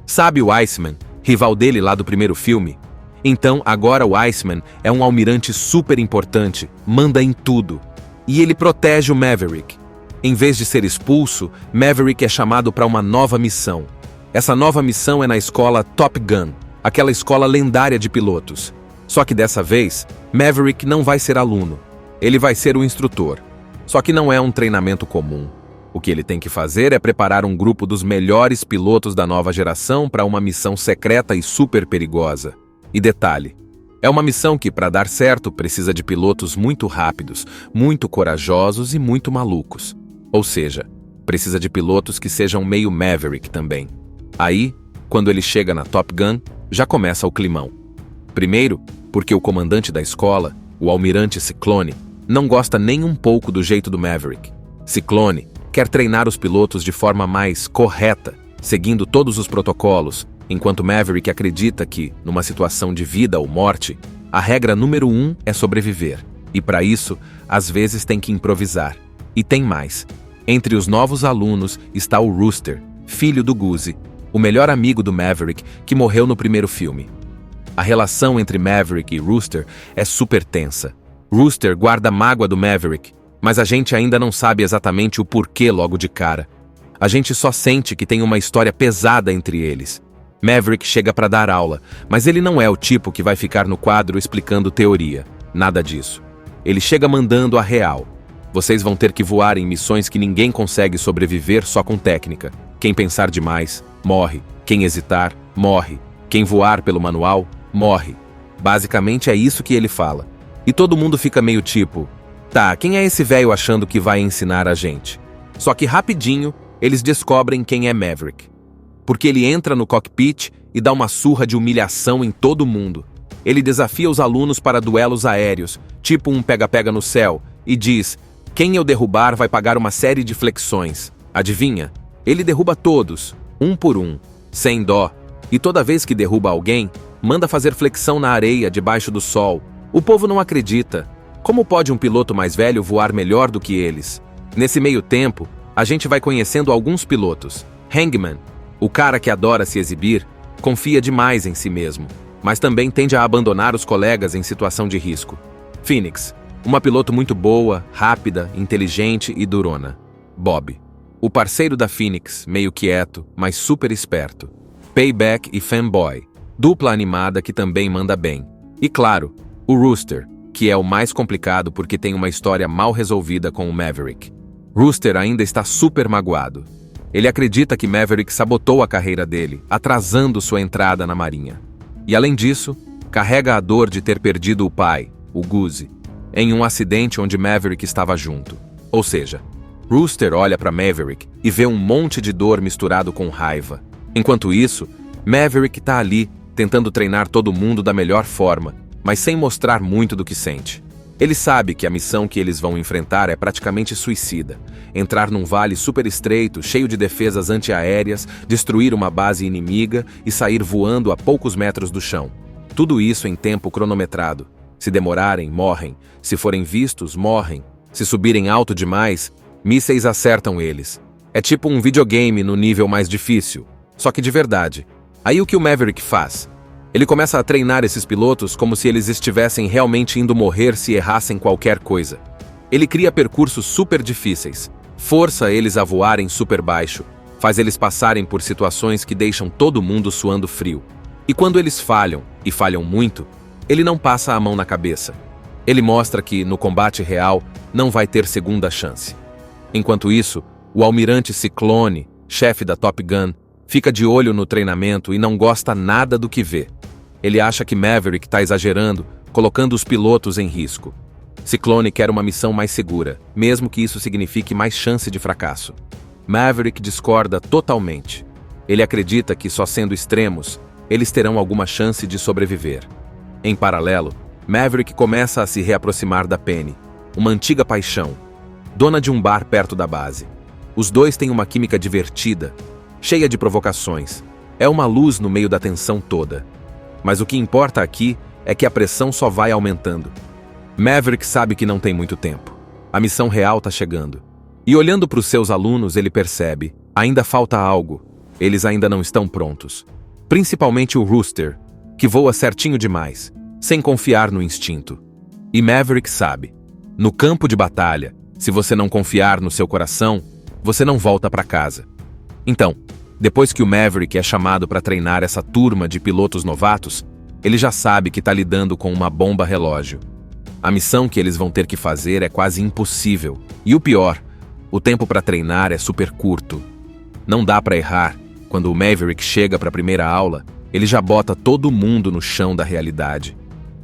[SPEAKER 2] Sabe o Iceman, rival dele lá do primeiro filme? Então agora o Iceman é um almirante super importante, manda em tudo. E ele protege o Maverick. Em vez de ser expulso, Maverick é chamado para uma nova missão. Essa nova missão é na escola Top Gun, aquela escola lendária de pilotos. Só que dessa vez, Maverick não vai ser aluno. Ele vai ser o instrutor. Só que não é um treinamento comum. O que ele tem que fazer é preparar um grupo dos melhores pilotos da nova geração para uma missão secreta e super perigosa. E detalhe, é uma missão que, para dar certo, precisa de pilotos muito rápidos, muito corajosos e muito malucos. Ou seja, precisa de pilotos que sejam meio Maverick também. Aí, quando ele chega na Top Gun, já começa o climão. Primeiro, porque o comandante da escola, o almirante Ciclone, não gosta nem um pouco do jeito do Maverick. Ciclone quer treinar os pilotos de forma mais correta, seguindo todos os protocolos, enquanto Maverick acredita que, numa situação de vida ou morte, a regra número 1 é sobreviver. E para isso, às vezes tem que improvisar. E tem mais. Entre os novos alunos está o Rooster, filho do Goose, o melhor amigo do Maverick que morreu no primeiro filme. A relação entre Maverick e Rooster é super tensa. Rooster guarda mágoa do Maverick, mas a gente ainda não sabe exatamente o porquê logo de cara. A gente só sente que tem uma história pesada entre eles. Maverick chega para dar aula, mas ele não é o tipo que vai ficar no quadro explicando teoria. Nada disso. Ele chega mandando a real. Vocês vão ter que voar em missões que ninguém consegue sobreviver só com técnica. Quem pensar demais, morre. Quem hesitar, morre. Quem voar pelo manual, morre. Basicamente é isso que ele fala. E todo mundo fica meio tipo, tá, quem é esse velho achando que vai ensinar a gente? Só que rapidinho, eles descobrem quem é Maverick. Porque ele entra no cockpit e dá uma surra de humilhação em todo mundo. Ele desafia os alunos para duelos aéreos, tipo um pega-pega no céu, e diz, quem eu derrubar vai pagar uma série de flexões. Adivinha? Ele derruba todos, um por um, sem dó. E toda vez que derruba alguém, manda fazer flexão na areia debaixo do sol. O povo não acredita. Como pode um piloto mais velho voar melhor do que eles? Nesse meio tempo, a gente vai conhecendo alguns pilotos. Hangman, o cara que adora se exibir, confia demais em si mesmo, mas também tende a abandonar os colegas em situação de risco. Phoenix, uma piloto muito boa, rápida, inteligente e durona. Bob, o parceiro da Phoenix, meio quieto, mas super esperto. Payback e Fanboy, dupla animada que também manda bem. E claro, o Rooster, que é o mais complicado porque tem uma história mal resolvida com o Maverick. Rooster ainda está super magoado. Ele acredita que Maverick sabotou a carreira dele, atrasando sua entrada na marinha. E além disso, carrega a dor de ter perdido o pai, o Goose, em um acidente onde Maverick estava junto. Ou seja, Rooster olha para Maverick e vê um monte de dor misturado com raiva. Enquanto isso, Maverick está ali, tentando treinar todo mundo da melhor forma, mas sem mostrar muito do que sente. Ele sabe que a missão que eles vão enfrentar é praticamente suicida. Entrar num vale super estreito, cheio de defesas antiaéreas, destruir uma base inimiga e sair voando a poucos metros do chão. Tudo isso em tempo cronometrado. Se demorarem, morrem. Se forem vistos, morrem. Se subirem alto demais, mísseis acertam eles. É tipo um videogame no nível mais difícil, só que de verdade. Aí o que o Maverick faz? Ele começa a treinar esses pilotos como se eles estivessem realmente indo morrer se errassem qualquer coisa. Ele cria percursos super difíceis, força eles a voarem super baixo, faz eles passarem por situações que deixam todo mundo suando frio. E quando eles falham, e falham muito, ele não passa a mão na cabeça. Ele mostra que, no combate real, não vai ter segunda chance. Enquanto isso, o almirante Ciclone, chefe da Top Gun, fica de olho no treinamento e não gosta nada do que vê. Ele acha que Maverick está exagerando, colocando os pilotos em risco. Ciclone quer uma missão mais segura, mesmo que isso signifique mais chance de fracasso. Maverick discorda totalmente. Ele acredita que, só sendo extremos, eles terão alguma chance de sobreviver. Em paralelo, Maverick começa a se reaproximar da Penny, uma antiga paixão, dona de um bar perto da base. Os dois têm uma química divertida, cheia de provocações. É uma luz no meio da tensão toda. Mas o que importa aqui é que a pressão só vai aumentando. Maverick sabe que não tem muito tempo. A missão real está chegando. E olhando para os seus alunos, ele percebe, ainda falta algo. Eles ainda não estão prontos. Principalmente o Rooster, que voa certinho demais, sem confiar no instinto. E Maverick sabe. No campo de batalha, Se você não confiar no seu coração, você não volta para casa. Então, depois que o Maverick é chamado para treinar essa turma de pilotos novatos, ele já sabe que está lidando com uma bomba relógio. A missão que eles vão ter que fazer é quase impossível. E o pior, o tempo para treinar é super curto. Não dá para errar. Quando o Maverick chega para a primeira aula, ele já bota todo mundo no chão da realidade.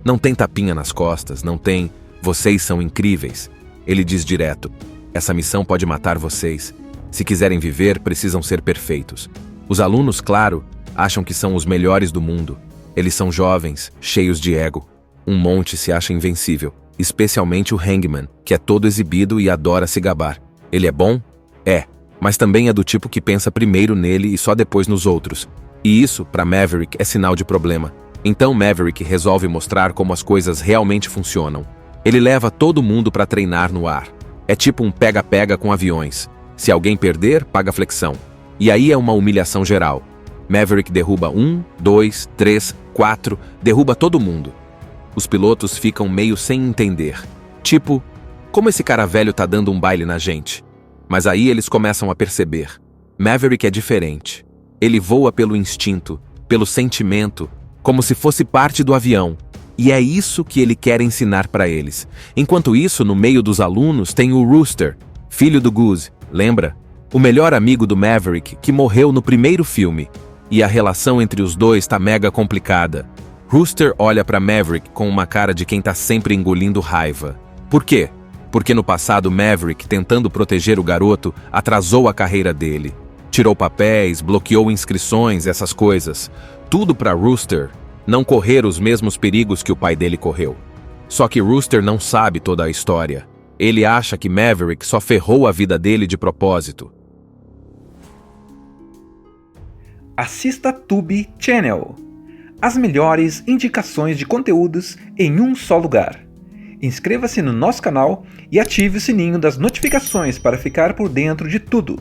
[SPEAKER 2] Não tem tapinha nas costas, não tem "vocês são incríveis". Ele diz direto: essa missão pode matar vocês. Se quiserem viver, precisam ser perfeitos. Os alunos, claro, acham que são os melhores do mundo. Eles são jovens, cheios de ego. Um monte se acha invencível, especialmente o Hangman, que é todo exibido e adora se gabar. Ele é bom? É, mas também é do tipo que pensa primeiro nele e só depois nos outros. E isso, para Maverick, é sinal de problema. Então Maverick resolve mostrar como as coisas realmente funcionam. Ele leva todo mundo para treinar no ar. É tipo um pega-pega com aviões. Se alguém perder, paga flexão. E aí é uma humilhação geral. Maverick derruba 1, 2, 3, 4, derruba todo mundo. Os pilotos ficam meio sem entender. Tipo, como esse cara velho tá dando um baile na gente? Mas aí eles começam a perceber. Maverick é diferente. Ele voa pelo instinto, pelo sentimento, como se fosse parte do avião. E é isso que ele quer ensinar para eles. Enquanto isso, no meio dos alunos tem o Rooster, filho do Goose, lembra? O melhor amigo do Maverick, que morreu no primeiro filme. E a relação entre os dois tá mega complicada. Rooster olha para Maverick com uma cara de quem tá sempre engolindo raiva. Por quê? Porque no passado Maverick, tentando proteger o garoto, atrasou a carreira dele. Tirou papéis, bloqueou inscrições, essas coisas. Tudo para Rooster não correr os mesmos perigos que o pai dele correu. Só que Rooster não sabe toda a história. Ele acha que Maverick só ferrou a vida dele de propósito.
[SPEAKER 1] Assista Tube Channel. As melhores indicações de conteúdos em um só lugar. Inscreva-se no nosso canal e ative o sininho das notificações para ficar por dentro de tudo.